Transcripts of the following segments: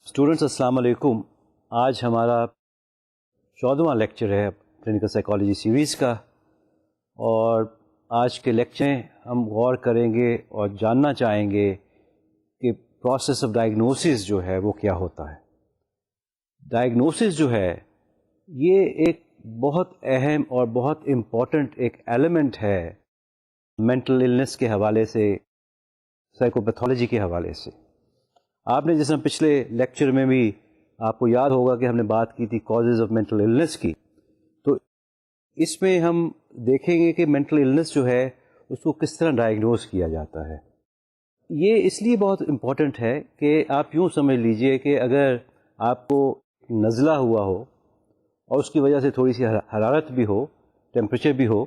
Students السلام علیکم. آج ہمارا 14واں لیکچر ہے کلینکل سائیکالوجی سیریز کا، اور آج کے لیکچر میں ہم غور کریں گے اور جاننا چاہیں گے کہ پروسیس آف ڈائگنوسس جو ہے وہ کیا ہوتا ہے. ڈائگنوسس جو ہے یہ ایک بہت اہم اور بہت امپورٹنٹ ایک ایلیمنٹ ہے مینٹل النس کے حوالے سے، سائیکوپیتھولوجی کے حوالے سے. آپ نے جیسے پچھلے لیکچر میں بھی آپ کو یاد ہوگا کہ ہم نے بات کی تھی کازز آف مینٹل النس کی، تو اس میں ہم دیکھیں گے کہ مینٹل النس جو ہے اس کو کس طرح ڈائگنوز کیا جاتا ہے. یہ اس لیے بہت امپورٹنٹ ہے کہ آپ یوں سمجھ لیجئے کہ اگر آپ کو نزلہ ہوا ہو اور اس کی وجہ سے تھوڑی سی حرارت بھی ہو، ٹیمپریچر بھی ہو،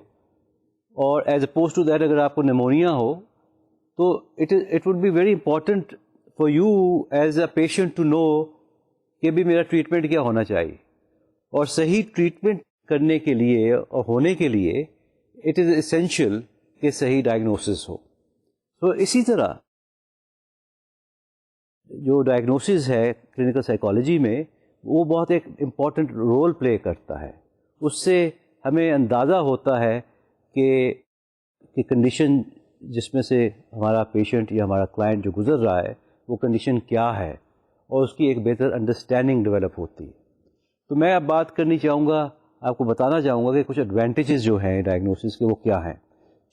اور ایز اپوز ٹو دیٹ اگر آپ کو نیمونیا ہو، تو it would be very important for you as a patient to know کہ بھی میرا ٹریٹمنٹ کیا ہونا چاہیے، اور صحیح ٹریٹمنٹ کرنے کے لیے اور ہونے کے لیے اٹ از اسینشیل کہ صحیح ڈائگنوسس ہو. تو اسی طرح جو ڈائگنوسس ہے کلینکل سائیکالوجی میں وہ بہت ایک امپورٹنٹ رول پلے کرتا ہے. اس سے ہمیں اندازہ ہوتا ہے کہ کنڈیشن جس میں سے ہمارا پیشنٹ یا ہمارا کلائنٹ جو گزر رہا ہے وہ کنڈیشن کیا ہے، اور اس کی ایک بہتر انڈرسٹینڈنگ ڈیولپ ہوتی ہے. تو میں اب بات کرنی چاہوں گا، آپ کو بتانا چاہوں گا کہ کچھ ایڈوانٹیجز جو ہیں ڈائگنوسس کے وہ کیا ہیں.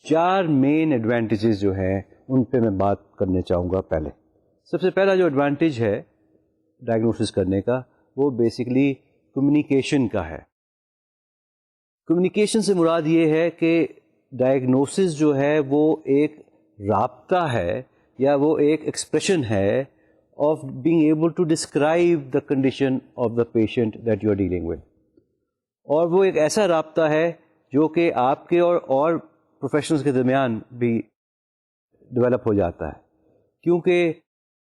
4 مین ایڈوانٹیجز جو ہیں ان پہ میں بات کرنے چاہوں گا. پہلے سب سے پہلا جو ایڈوانٹیج ہے ڈائگنوسس کرنے کا وہ بیسیکلی کمیونیکیشن کا ہے. کمیونیکیشن سے مراد یہ ہے کہ ڈائگنوسس جو ہے وہ ایک رابطہ ہے یا وہ ایک ایکسپریشن ہے of being able to describe the condition of the patient that you are dealing with. اور وہ ایک ایسا رابطہ ہے جو کہ آپ کے اور پروفیشنلز کے درمیان بھی ڈیولپ ہو جاتا ہے. کیونکہ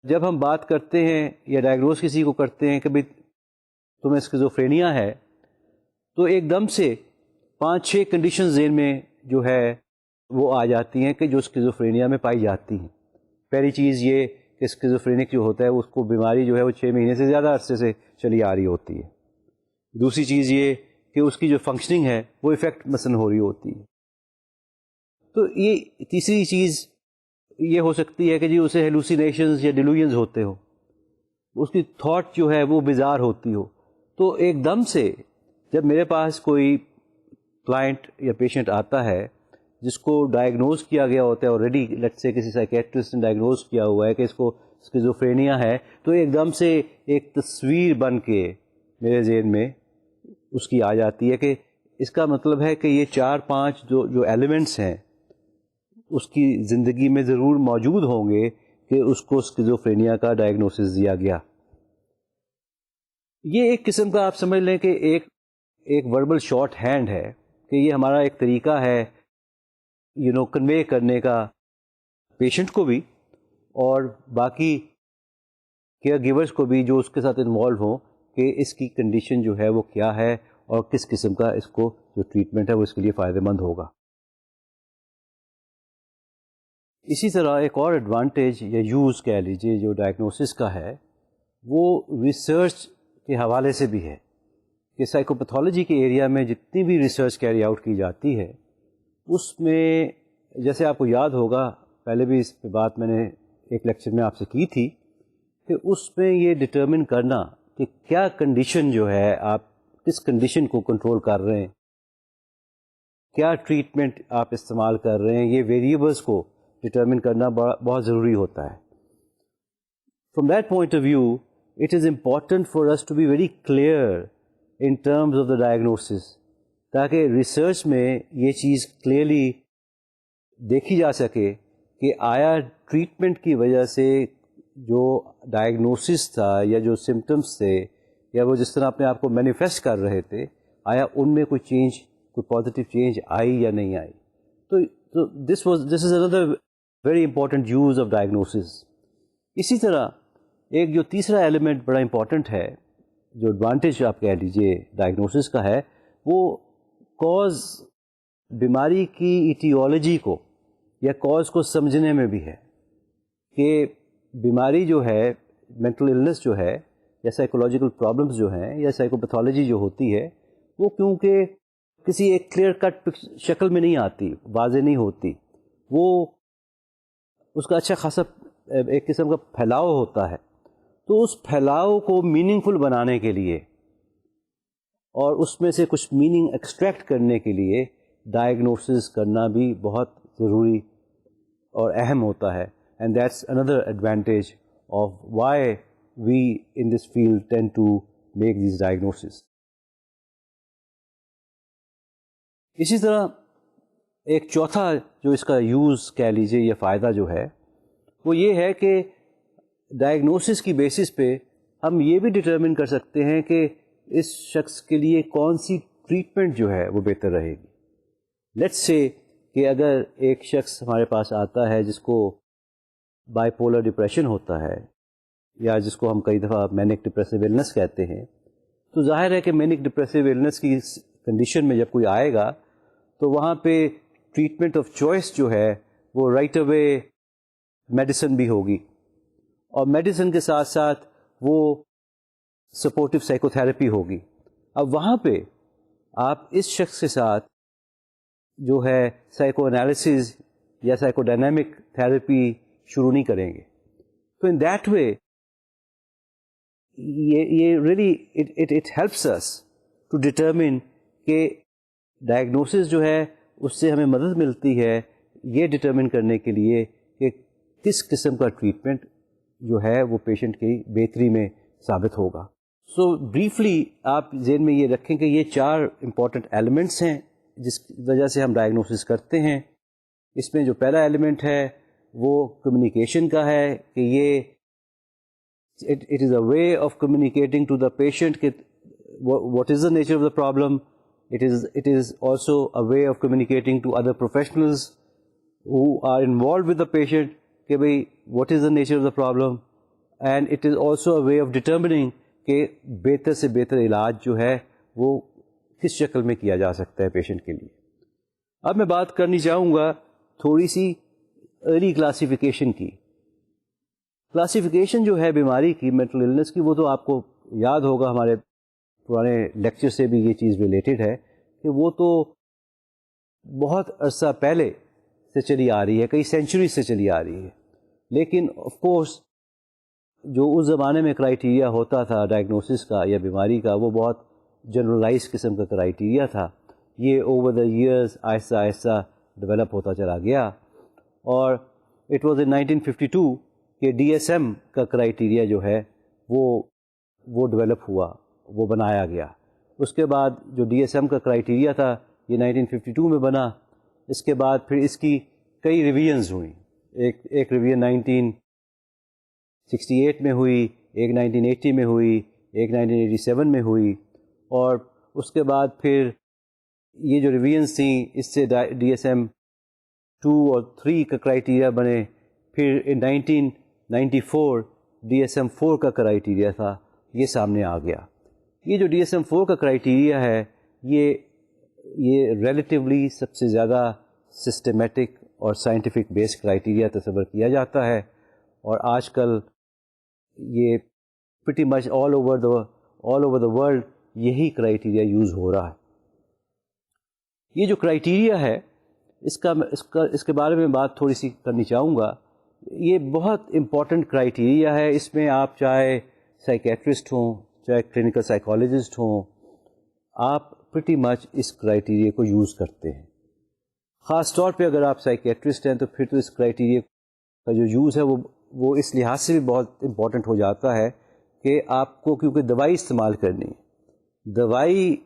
جب ہم بات کرتے ہیں یا ڈائگنوز کسی کو کرتے ہیں کہ بھئی تمہیں اسکیزوفرینیا ہے، تو ایک دم سے 5-6 کنڈیشن ذہن میں جو ہے وہ آ جاتی ہیں کہ جو اسکیزوفرینیا میں پائی جاتی ہیں. پہلی چیز یہ کہ اسکیزوفرینک جو ہوتا ہے اس کو بیماری جو ہے وہ 6 مہینے سے زیادہ عرصے سے چلی آ رہی ہوتی ہے. دوسری چیز یہ کہ اس کی جو فنکشننگ ہے وہ افیکٹ مثلاً ہو رہی ہوتی ہے. تو یہ تیسری چیز یہ ہو سکتی ہے کہ جی اسے ہیلوسینیشنز یا ڈیلوژنز ہوتے ہو، اس کی تھاٹ جو ہے وہ بیزار ہوتی ہو. تو ایک دم سے جب میرے پاس کوئی کلائنٹ یا پیشنٹ آتا ہے جس کو ڈائگنوز کیا گیا ہوتا ہے آلریڈی، لیٹس سے کسی سائیکیٹرسٹ نے ڈائگنوز کیا ہوا ہے کہ اس کو اسکیزوفرینیا ہے، تو ایک دم سے ایک تصویر بن کے میرے ذہن میں اس کی آ جاتی ہے کہ اس کا مطلب ہے کہ یہ 4-5 جو ایلیمنٹس ہیں اس کی زندگی میں ضرور موجود ہوں گے کہ اس کو اسکیزوفرینیا کا ڈائگنوسس دیا گیا. یہ ایک قسم کا آپ سمجھ لیں کہ ایک وربل شارٹ ہینڈ ہے کہ یہ ہمارا ایک طریقہ ہے کنوے کرنے کا پیشنٹ کو بھی اور باقی کیئر گیورز کو بھی جو اس کے ساتھ انوالو ہوں کہ اس کی کنڈیشن جو ہے وہ کیا ہے اور کس قسم کا اس کو جو ٹریٹمنٹ ہے وہ اس کے لیے فائدہ مند ہوگا. اسی طرح ایک اور ایڈوانٹیج یا یوز کہہ لیجیے جو ڈائگنوسس کا ہے وہ ریسرچ کے حوالے سے بھی ہے کہ سائیکوپیتھولوجی کے ایریا میں جتنی بھی ریسرچ کیری آؤٹ کی جاتی ہے اس میں جیسے آپ کو یاد ہوگا، پہلے بھی اس پہ بات میں نے ایک لیکچر میں آپ سے کی تھی کہ اس میں یہ ڈٹرمن کرنا کہ کیا کنڈیشن جو ہے آپ کس کنڈیشن کو کنٹرول کر رہے ہیں، کیا ٹریٹمنٹ آپ استعمال کر رہے ہیں، یہ ویریبلس کو ڈٹرمن کرنا بہت ضروری ہوتا ہے. From that point of view, it is important for us to be very clear in terms of the diagnosis تاکہ ریسرچ میں یہ چیز کلیئرلی دیکھی جا سکے کہ آیا ٹریٹمنٹ کی وجہ سے جو ڈائگنوسس تھا یا جو سمٹمس تھے یا وہ جس طرح اپنے آپ کو مینیفیسٹ کر رہے تھے، آیا ان میں کوئی پازیٹیو چینج آئی یا نہیں آئی. تو دس از another very important use of diagnosis. اسی طرح ایک جو تیسرا ایلیمنٹ بڑا امپورٹنٹ ہے، جو ایڈوانٹیج آپ کہہ لیجیے ڈائگنوسس کا ہے، وہ کاز بیماری کی ایٹیولوجی کو یا کاز کو سمجھنے میں بھی ہے کہ بیماری جو ہے مینٹل النس جو ہے یا سائیکولوجیکل پرابلمس جو ہیں یا سائیکوپیتھولوجی جو ہوتی ہے وہ کیونکہ کسی ایک کلیئر کٹ شکل میں نہیں آتی، واضح نہیں ہوتی، وہ اس کا اچھا خاصا ایک قسم کا پھیلاؤ ہوتا ہے. تو اس پھیلاؤ کو میننگ فل بنانے کے لیے اور اس میں سے کچھ میننگ ایکسٹریکٹ کرنے کے لیے ڈائگنوسس کرنا بھی بہت ضروری اور اہم ہوتا ہے. And that's an added advantage of why we in this field tend to make these diagnosis. اسی طرح ایک چوتھا جو اس کا یوز کہہ لیجیے یا فائدہ جو ہے وہ یہ ہے کہ ڈائگنوسس کی بیسس پہ ہم یہ بھی ڈٹرمن کر سکتے ہیں کہ اس شخص کے لیے کون سی ٹریٹمنٹ جو ہے وہ بہتر رہے گی. لیٹس سے کہ اگر ایک شخص ہمارے پاس آتا ہے جس کو بائی پولر ڈپریشن ہوتا ہے یا جس کو ہم کئی دفعہ مینک ڈپریسو ایلنس کہتے ہیں، تو ظاہر ہے کہ مینک ڈپریسو ایلنس کی کنڈیشن میں جب کوئی آئے گا تو وہاں پہ ٹریٹمنٹ آف چوائس جو ہے وہ رائٹ اوے میڈیسن بھی ہوگی، اور میڈیسن کے ساتھ ساتھ وہ سپورٹو سائیکو تھراپی ہوگی. اب وہاں پہ آپ اس شخص کے ساتھ جو ہے سائیکو انالیسز یا سائیکو ڈائنامک تھراپی شروع نہیں کریں گے. تو ان دیٹ وے یہ really it helps us to determine کہ ڈائگنوسس جو ہے اس سے ہمیں مدد ملتی ہے یہ ڈٹرمن کرنے کے لیے کہ کس قسم کا ٹریٹمنٹ جو ہے وہ پیشنٹ کی بہتری میں ثابت ہوگا. سو بریفلی آپ ذہن میں یہ رکھیں کہ یہ 4 امپورٹنٹ ایلیمنٹس ہیں جس وجہ سے ہم ڈائگنوسس کرتے ہیں. اس میں جو پہلا ایلیمنٹ ہے وہ کمیونیکیشن کا ہے کہ یہ it is a way of communicating to the patient کہ what is the nature of the problem. It is also a way of communicating to other professionals who are involved with the patient کہ بھئی what is the nature of the problem, and it is also a way of determining کہ بہتر سے بہتر علاج جو ہے وہ کس شکل میں کیا جا سکتا ہے پیشنٹ کے لیے. اب میں بات کرنی چاہوں گا تھوڑی سی ارلی کلاسیفیکیشن کی. کلاسیفیکیشن جو ہے بیماری کی، مینٹل النس کی، وہ تو آپ کو یاد ہوگا ہمارے پرانے لیکچر سے بھی یہ چیز ریلیٹڈ ہے کہ وہ تو بہت عرصہ پہلے سے چلی آ رہی ہے، کئی سینچری سے چلی آ رہی ہے. لیکن آف کورس جو اس زمانے میں کرائیٹیریا ہوتا تھا ڈائگنوسس کا یا بیماری کا وہ بہت جنرلائز قسم کا کرائیٹیریا تھا. یہ اوور دا ایئرز آہستہ آہستہ ڈیولپ ہوتا چلا گیا، اور اٹ واز ان 1952 کہ ڈی ایس ایم کا کرائیٹیریا جو ہے وہ ڈیولپ ہوا، وہ بنایا گیا. اس کے بعد جو ڈی ایس ایم کا کرائیٹیریا تھا یہ 1952 میں بنا. اس کے بعد پھر اس کی کئی ریویژنز ہوئیں. ایک ریویژن 1968 میں ہوئی، ایک 1980 میں ہوئی، ایک 1987 میں ہوئی، اور اس کے بعد پھر یہ جو ریویژنز تھیں اس سے ڈی ایس ایم 2 اور 3 کا کرائیٹیریا بنے. پھر 1994 ڈی ایس ایم 4 کا کرائیٹیریا تھا، یہ سامنے آ گیا. یہ جو ڈی ایس ایم 4 کا کرائیٹیریا ہے یہ ریلیٹیولی سب سے زیادہ سسٹمیٹک اور سائنٹیفک بیس کرائیٹیریا تصور کیا جاتا ہے، اور آج کل یہ pretty much all over the world یہی کرائیٹیریا یوز ہو رہا ہے. یہ جو کرائیٹیریا ہے اس کے بارے میں بات تھوڑی سی کرنی چاہوں گا. یہ بہت امپورٹنٹ کرائیٹیریا ہے. اس میں آپ چاہے سائیکیٹرسٹ ہوں چاہے کلینکل سائیکالوجسٹ ہوں، آپ پریٹی مچ اس کرائیٹیریا کو یوز کرتے ہیں. خاص طور پہ اگر آپ سائیکیٹرسٹ ہیں تو پھر تو اس کرائیٹیریا کا جو یوز ہے وہ اس لحاظ سے بھی بہت امپورٹنٹ ہو جاتا ہے کہ آپ کو کیونکہ دوائی استعمال کرنی ہے. دوائی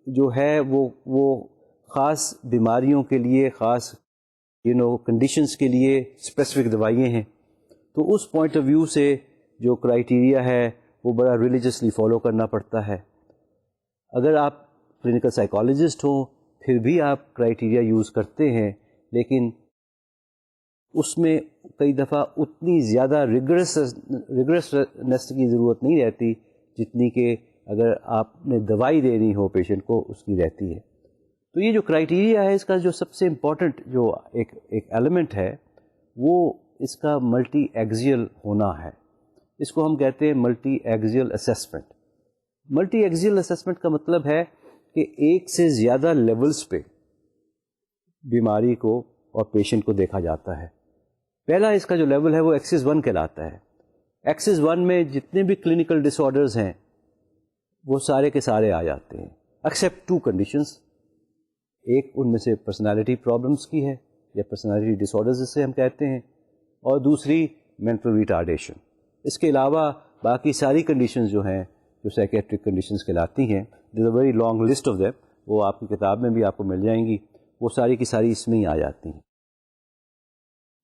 جو ہے وہ خاص بیماریوں کے لیے، خاص کنڈیشنز کے لیے اسپیسیفک دوائیں ہیں. تو اس پوائنٹ آف ویو سے جو کرائیٹیریا ہے وہ بڑا ریلیجسلی فالو کرنا پڑتا ہے. اگر آپ کلینکل سائیکالوجسٹ ہوں پھر بھی آپ کرائیٹیریا یوز کرتے ہیں، لیکن اس میں کئی دفعہ اتنی زیادہ ریگرسنس کی ضرورت نہیں رہتی جتنی کہ اگر آپ نے دوائی دینی ہو پیشنٹ کو اس کی رہتی ہے. تو یہ جو کرائیٹیریا ہے اس کا جو سب سے امپورٹنٹ جو ایک ایلیمنٹ ہے وہ اس کا ملٹی ایکزیل ہونا ہے. اس کو ہم کہتے ہیں multi axial assessment. Multi axial assessment کا مطلب ہے کہ ایک سے زیادہ لیولز پہ بیماری کو اور پیشنٹ کو دیکھا جاتا ہے. پہلا اس کا جو لیول ہے وہ ایکسس 1 کہلاتا ہے. ایکسس 1 میں جتنے بھی کلینکل ڈس آرڈرز ہیں وہ سارے کے سارے آ جاتے ہیں ایکسیپٹ 2 کنڈیشنز. ایک ان میں سے پرسنالٹی پرابلمس کی ہے یا پرسنالٹی ڈس آرڈرز جسے ہم کہتے ہیں, اور دوسری مینٹل ریٹارڈیشن. اس کے علاوہ باقی ساری کنڈیشنز جو ہیں جو سائکیٹرک کنڈیشنز کہلاتی ہیں, there a very long list of them, وہ آپ کی کتاب میں بھی آپ کو مل جائیں گی, وہ ساری کی ساری اس میں ہی آ جاتی ہیں.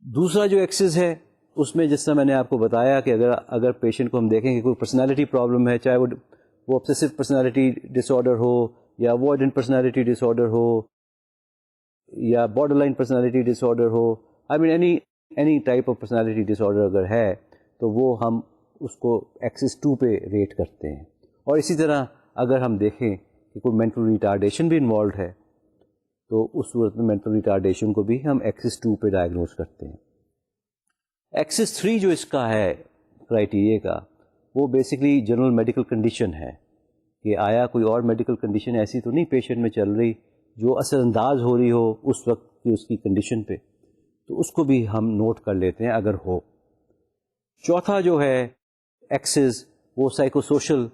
دوسرا جو ایکسس ہے اس میں جس طرح میں نے آپ کو بتایا کہ اگر پیشنٹ کو ہم دیکھیں کہ کوئی پرسنالٹی پرابلم ہے, چاہے وہ obsessive پرسنالٹی ڈس آرڈر ہو یا اوائڈنٹ پرسنالٹی ڈس آرڈر ہو یا borderline personality disorder ہو, I mean any type of personality disorder اگر ہے تو وہ ہم اس کو ایکسس 2 پہ ریٹ کرتے ہیں. اور اسی طرح اگر ہم دیکھیں کہ کوئی مینٹل ریٹارڈیشن بھی انوالوڈ ہے تو اس صورت میں مینٹل ریٹارڈیشن کو بھی ہم ایکسس 2 پہ ڈائگنوز کرتے ہیں. ایکسس 3 جو اس کا ہے کرائیٹیریا کا, وہ بیسکلی جنرل میڈیکل کنڈیشن ہے کہ آیا کوئی اور میڈیکل کنڈیشن ایسی تو نہیں پیشنٹ میں چل رہی جو اثر انداز ہو رہی ہو اس وقت کی اس کی کنڈیشن پہ, تو اس کو بھی ہم نوٹ کر لیتے ہیں اگر ہو. چوتھا جو ہے ایکسس وہ سائیکو سوشل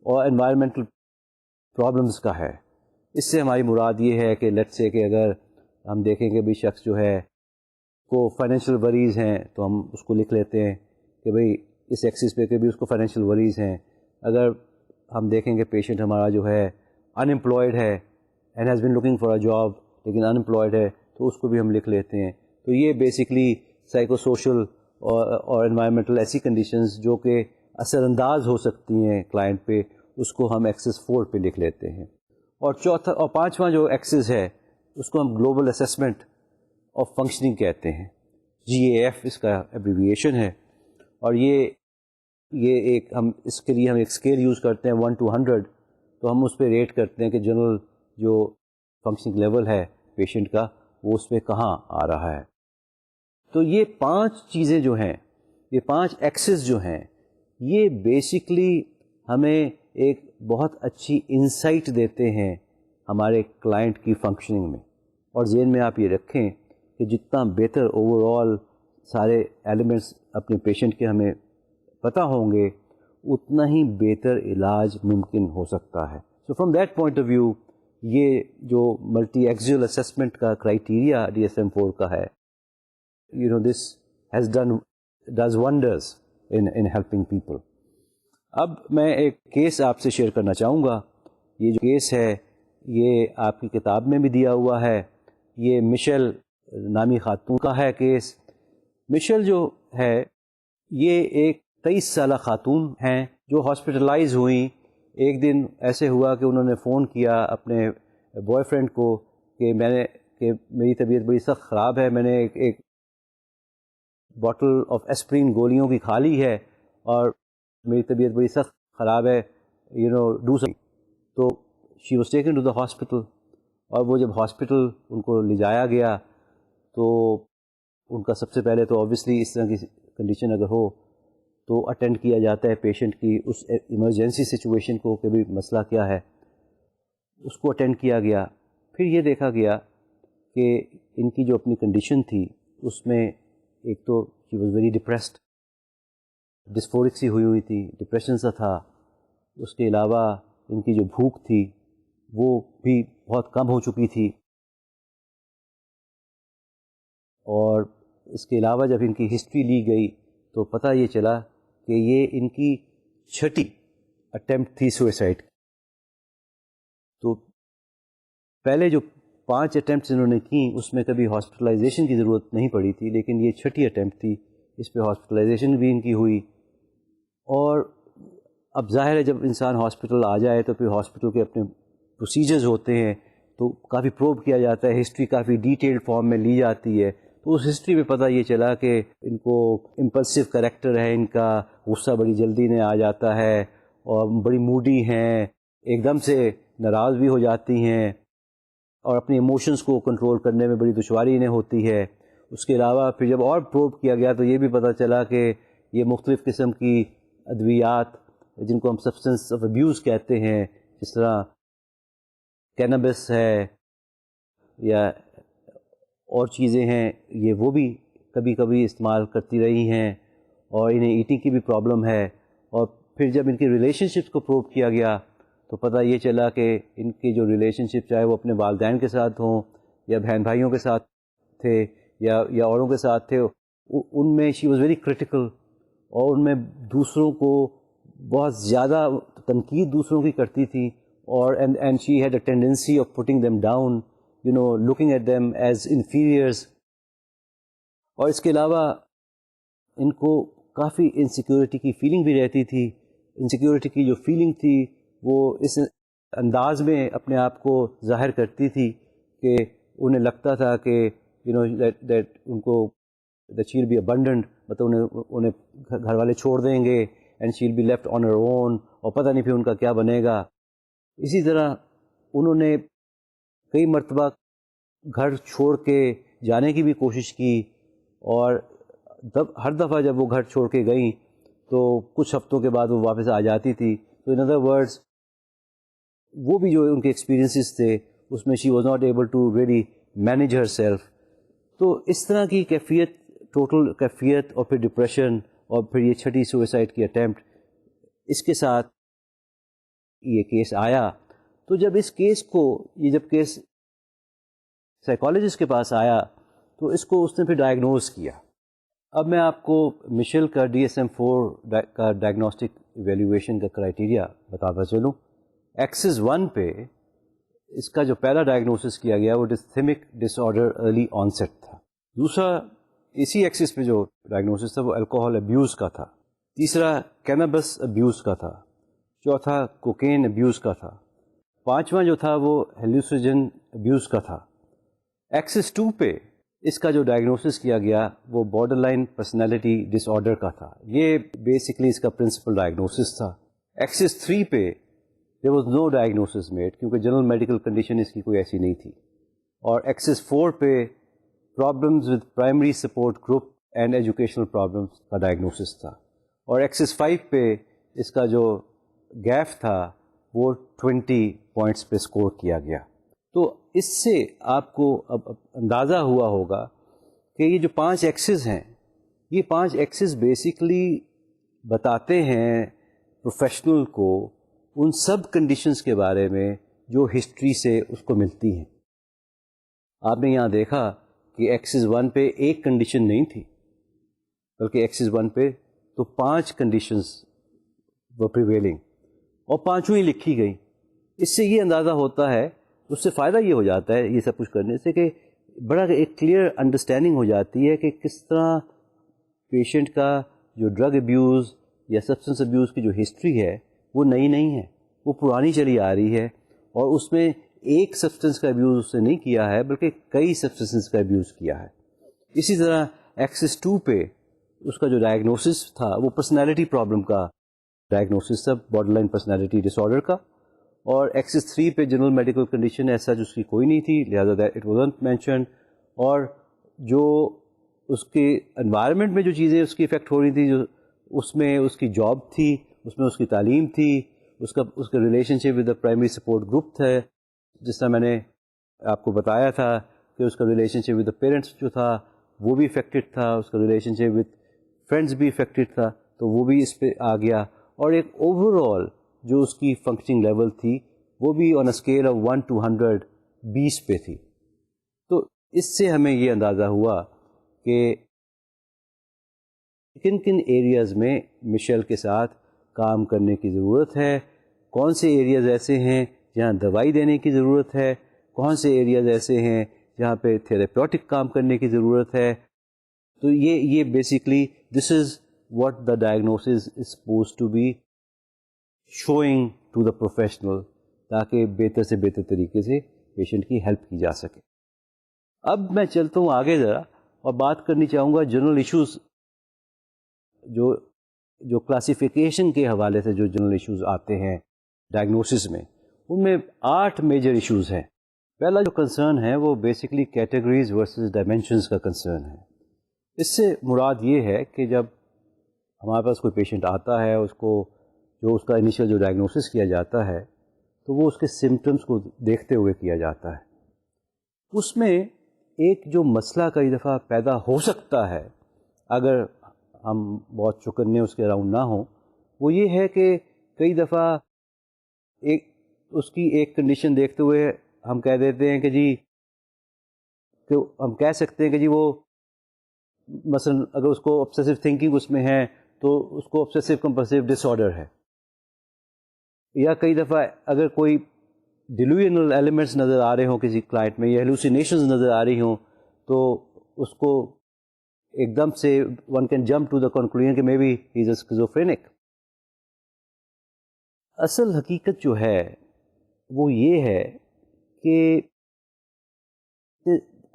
اور انوائرمنٹل پرابلمس کا ہے. اس سے ہماری مراد یہ ہے کہ لیٹس سے کہ اگر ہم دیکھیں کہ بھی شخص جو ہے کو فائنینشیل وریز ہیں تو ہم اس کو لکھ لیتے ہیں کہ بھئی اس ایکسس پہ کہ بھی اس کو فائنینشیل وریز ہیں. اگر ہم دیکھیں کہ پیشنٹ ہمارا جو ہے ان امپلائڈ ہے and has been looking for a job لیکن ان امپلائڈ ہے تو اس کو بھی ہم لکھ لیتے ہیں. تو یہ بیسکلی سائیکو سوشل اور انوائرمنٹل ایسی کنڈیشنز جو کہ اثر انداز ہو سکتی ہیں کلائنٹ پہ, اس کو ہم ایکسس 4 پہ لکھ لیتے ہیں. اور پانچواں جو ایکسس ہے اس کو ہم گلوبل اسیسمنٹ آف فنکشننگ کہتے ہیں. GAF اس کا ایبریویشن ہے, اور یہ ایک ہم اس کے لیے ہم ایک اسکیل یوز کرتے ہیں 1 to 100, تو ہم اس پہ ریٹ کرتے ہیں کہ جنرل جو فنکشننگ لیول ہے پیشنٹ کا وہ اس پہ کہاں آ رہا ہے. تو یہ 5 چیزیں جو ہیں, یہ 5 ایکسس جو ہیں, یہ بیسکلی ہمیں ایک بہت اچھی انسائٹ دیتے ہیں ہمارے کلائنٹ کی فنکشننگ میں. اور ذہن میں آپ یہ رکھیں کہ جتنا بہتر اوور آل سارے ایلیمنٹس اپنے پیشنٹ کے ہمیں پتہ ہوں گے اتنا ہی بہتر علاج ممکن ہو سکتا ہے. So from that point of view یہ جو ملٹی ایکزیل اسیسمنٹ کا کرائیٹیریا DSM-4 کا ہے, this has does wonders in helping people. اب میں ایک کیس آپ سے شیئر کرنا چاہوں گا. یہ جو کیس ہے یہ آپ کی کتاب میں بھی دیا ہوا ہے. یہ مشیل نامی خاتون کا ہے کیس. مشیل جو ہے یہ ایک 23 سالہ خاتون ہیں جو ہاسپٹلائز ہوئیں. ایک دن ایسے ہوا کہ انہوں نے فون کیا اپنے بوائے فرینڈ کو کہ میری طبیعت بڑی سخت خراب ہے, میں نے ایک باٹل آف ایسپرین گولیوں کی کھا لی ہے اور میری طبیعت بڑی سخت خراب ہے, ڈو سم. تو she was taken to the hospital, اور وہ جب ہاسپٹل ان کو لے جایا گیا تو ان کا سب سے پہلے تو آبویسلی اس طرح کی کنڈیشن اگر ہو تو اٹینڈ کیا جاتا ہے پیشنٹ کی اس ایمرجنسی سچویشن کو کہ بھی مسئلہ کیا ہے, اس کو اٹینڈ کیا گیا. پھر یہ دیکھا گیا کہ ان کی جو اپنی کنڈیشن تھی اس میں ایک تو شی واز ویری ڈپریسڈ, ڈسفورک سی ہوئی تھی, ڈپریشن سا تھا. اس کے علاوہ ان کی جو بھوک تھی وہ بھی بہت کم ہو چکی تھی, اور اس کے علاوہ جب ان کی ہسٹری لی گئی تو پتہ یہ چلا کہ یہ ان کی 6ٹھی اٹیمپٹ تھی سوئسائڈ. تو پہلے جو 5 اٹیمپٹس انہوں نے کی اس میں کبھی ہاسپٹلائزیشن کی ضرورت نہیں پڑی تھی, لیکن یہ 6ٹھی اٹیمپٹ تھی, اس پہ ہاسپٹلائزیشن بھی ان کی ہوئی. اور اب ظاہر ہے جب انسان ہاسپٹل آ جائے تو پھر ہاسپٹل کے اپنے پروسیجرز ہوتے ہیں تو کافی پروب کیا جاتا ہے, ہسٹری کافی ڈیٹیلڈ فارم میں لی جاتی ہے. تو اس ہسٹری میں پتہ یہ چلا کہ ان کو امپلسو کریکٹر ہے, ان کا غصہ بڑی جلدی میں آ جاتا ہے اور بڑی موڈی ہیں, ایک دم سے ناراض بھی ہو جاتی ہیں اور اپنے ایموشنز کو کنٹرول کرنے میں بڑی دشواری انہیں ہوتی ہے. اس کے علاوہ پھر جب اور پروب کیا گیا تو یہ بھی پتہ چلا کہ یہ مختلف قسم کی ادویات جن کو ہم سبسٹنس آف ابیوز کہتے ہیں، جس طرح کینابس ہے یا اور چیزیں ہیں، یہ وہ بھی کبھی کبھی استعمال کرتی رہی ہیں اور انہیں ایٹنگ کی بھی پرابلم ہے. اور پھر جب ان کی ریلیشن شپس کو پروو کیا گیا تو پتہ یہ چلا کہ ان کی جو ریلیشن شپ چاہے وہ اپنے والدین کے ساتھ ہوں یا بہن بھائیوں کے ساتھ تھے یا اوروں کے ساتھ تھے، ان میں شی واز ویری کرٹیکل، اور ان میں دوسروں کو بہت زیادہ تنقید دوسروں کی کرتی تھی، اور and she had a tendency of putting them down, looking at them as inferiors. اور اس کے علاوہ ان کو کافی انسیکیورٹی کی فیلنگ بھی رہتی تھی. انسیکیورٹی کی جو فیلنگ تھی وہ اس انداز میں اپنے آپ کو ظاہر کرتی تھی کہ انہیں لگتا تھا کہ دیٹ ان کو that she will be abandoned, مطلب انہیں گھر والے چھوڑ دیں گے and she will be left on her own, اور پتہ نہیں پھر ان کا کیا بنے گا. اسی طرح انہوں نے کئی مرتبہ گھر چھوڑ کے جانے کی بھی کوشش کی، اور ہر دفعہ جب وہ گھر چھوڑ کے گئیں تو کچھ ہفتوں کے بعد وہ واپس آ جاتی تھی. تو ان ادر ورڈز وہ بھی جو ان کے ایکسپیرینسز تھے اس میں she was not able to really manage herself. تو اس طرح کی کیفیت، ٹوٹل کیفیت، اور پھر ڈپریشن، اور پھر یہ چھٹی سوئسائڈ کی اٹیمپٹ، اس کے ساتھ یہ کیس آیا. تو جب اس کیس کو جب کیس سائیکالوجسٹ کے پاس آیا تو اس کو اس نے پھر ڈائگنوز کیا. اب میں آپ کو مشیل کا DSM-4 کا ڈائگنوسٹک ایویلیویشن کا کرائٹیریا بتاتا چلوں. ایکسس 1 پہ اس کا جو پہلا ڈائگنوسس کیا گیا وہ ڈستھیمک ڈس آرڈر ارلی آنسیٹ تھا. دوسرا اسی ایکسس پہ جو ڈائگنوسس تھا وہ الکوہول ابیوز کا تھا. تیسرا کینابس ابیوز کا تھا. چوتھا کوکین ابیوز کا تھا. پانچواں جو تھا وہ ہیلوسیجن ابیوز کا تھا. ایکسس 2 پہ اس کا جو ڈائگنوسس کیا گیا وہ بارڈر لائن پرسنالٹی ڈس آرڈر کا تھا. یہ بیسکلی اس کا پرنسپل ڈائگنوسس تھا. ایکسس 3 پہ there was no diagnosis made, کیونکہ جنرل میڈیکل کنڈیشن اس کی کوئی ایسی نہیں تھی. اور ایکسس 4 پہ problems with primary support group and educational problems کا ڈائگنوسس تھا. اور ایکسس 5 پہ اس کا جو گیف تھا وہ 20 پوائنٹس پہ اسکور کیا گیا. تو اس سے آپ کو اب اندازہ ہوا ہوگا کہ یہ جو 5 ایکسز ہیں، یہ 5 ایکسز بیسکلی بتاتے ہیں پروفیشنل کو ان سب کنڈیشنز کے بارے میں جو ہسٹری سے اس کو ملتی ہیں. آپ نے یہاں دیکھا کہ ایکسس 1 پہ ایک کنڈیشن نہیں تھی، بلکہ ایکسس 1 پہ تو 5 کنڈیشنز وہ پریویلنگ، اور پانچوں ہی لکھی گئی. اس سے یہ اندازہ ہوتا ہے، اس سے فائدہ یہ ہو جاتا ہے یہ سب کچھ کرنے سے کہ بڑا ایک کلیئر انڈرسٹینڈنگ ہو جاتی ہے کہ کس طرح پیشنٹ کا جو ڈرگ ابیوز یا سبسٹنس ابیوز کی جو ہسٹری ہے وہ نئی نہیں ہے، وہ پرانی چلی آ رہی ہے، اور اس میں ایک سبسٹنس کا ابیوز اس نے نہیں کیا ہے بلکہ کئی سبسٹنس کا ابیوز کیا ہے. اسی طرح ایکسس 2 پہ اس کا جو ڈائگنوسس تھا وہ پرسنالٹی پرابلم کا ڈائگنوسس تھا، بارڈر لائن پرسنالٹی ڈس آرڈر کا. اور ایکسس 3 پہ جنرل میڈیکل کنڈیشن ایسا جو اس کی کوئی نہیں تھی، لہٰذا اٹ وازنٹ مینشنڈ. اور جو اس کے انوائرمنٹ میں جو چیزیں اس کی افیکٹ ہو رہی تھی، جو اس میں اس کی جاب تھی، اس میں اس کی تعلیم تھی، اس کا relation ship with the primary support group تھا، جس طرح میں نے آپ کو بتایا تھا کہ اس کا relation ship with the parents جو تھا وہ بھی افیکٹڈ تھا، اس کا ریلیشن شپ ود فرینڈس بھی افیکٹڈ تھا، تو وہ بھی اس پہ آ گیا. اور ایک اوور آل جو اس کی فنکشننگ لیول تھی وہ بھی آن اے اسکیل آف 1 to 100 20 پہ تھی. تو اس سے ہمیں یہ اندازہ ہوا کہ کن کن ایریاز میں مشیل کے ساتھ کام کرنے کی ضرورت ہے، کون سے ایریاز ایسے ہیں جہاں دوائی دینے کی ضرورت ہے، کون سے ایریاز ایسے ہیں جہاں پہ تھیراپیوٹک کام کرنے کی ضرورت ہے. تو یہ basically this is what the diagnosis is supposed to be showing to the professional, تاکہ بہتر سے بہتر طریقے سے پیشنٹ کی ہیلپ کی جا سکے. اب میں چلتا ہوں آگے ذرا اور بات کرنی چاہوں گا جنرل ایشوز، جو کلاسیفیکیشن کے حوالے سے جو جنرل ایشوز آتے ہیں ڈائگنوسس میں، ان میں 8 میجر ایشوز ہیں. پہلا جو کنسرن ہے وہ بیسکلی کیٹیگریز ورسز ڈائمینشنز کا کنسرن ہے. اس سے مراد یہ ہے کہ جب ہمارے پاس کوئی پیشنٹ آتا ہے، اس کو جو اس کا انیشیل جو ڈائگنوسس کیا جاتا ہے تو وہ اس کے سمٹمس کو دیکھتے ہوئے کیا جاتا ہے. اس میں ایک جو مسئلہ کئی دفعہ پیدا ہو سکتا ہے اگر ہم بہت چکنے اس کے اراؤنڈ نہ ہوں، وہ یہ ہے کہ کئی دفعہ اس کی ایک کنڈیشن دیکھتے ہوئے ہم کہہ دیتے ہیں کہ ہم کہہ سکتے ہیں کہ جی وہ مثلا اگر اس کو obsessive تھنکنگ اس میں ہے تو اس کو obsessive compulsive ڈس آرڈر ہے. یا کئی دفعہ اگر کوئی ڈیلوژنل ایلیمنٹس نظر آ رہے ہوں کسی کلائنٹ میں یا ہیلوسینیشنز نظر آ رہی ہوں تو اس کو ایک دم سے one can jump to the conclusion کہ may be he is schizophrenic. اصل حقیقت جو ہے وہ یہ ہے کہ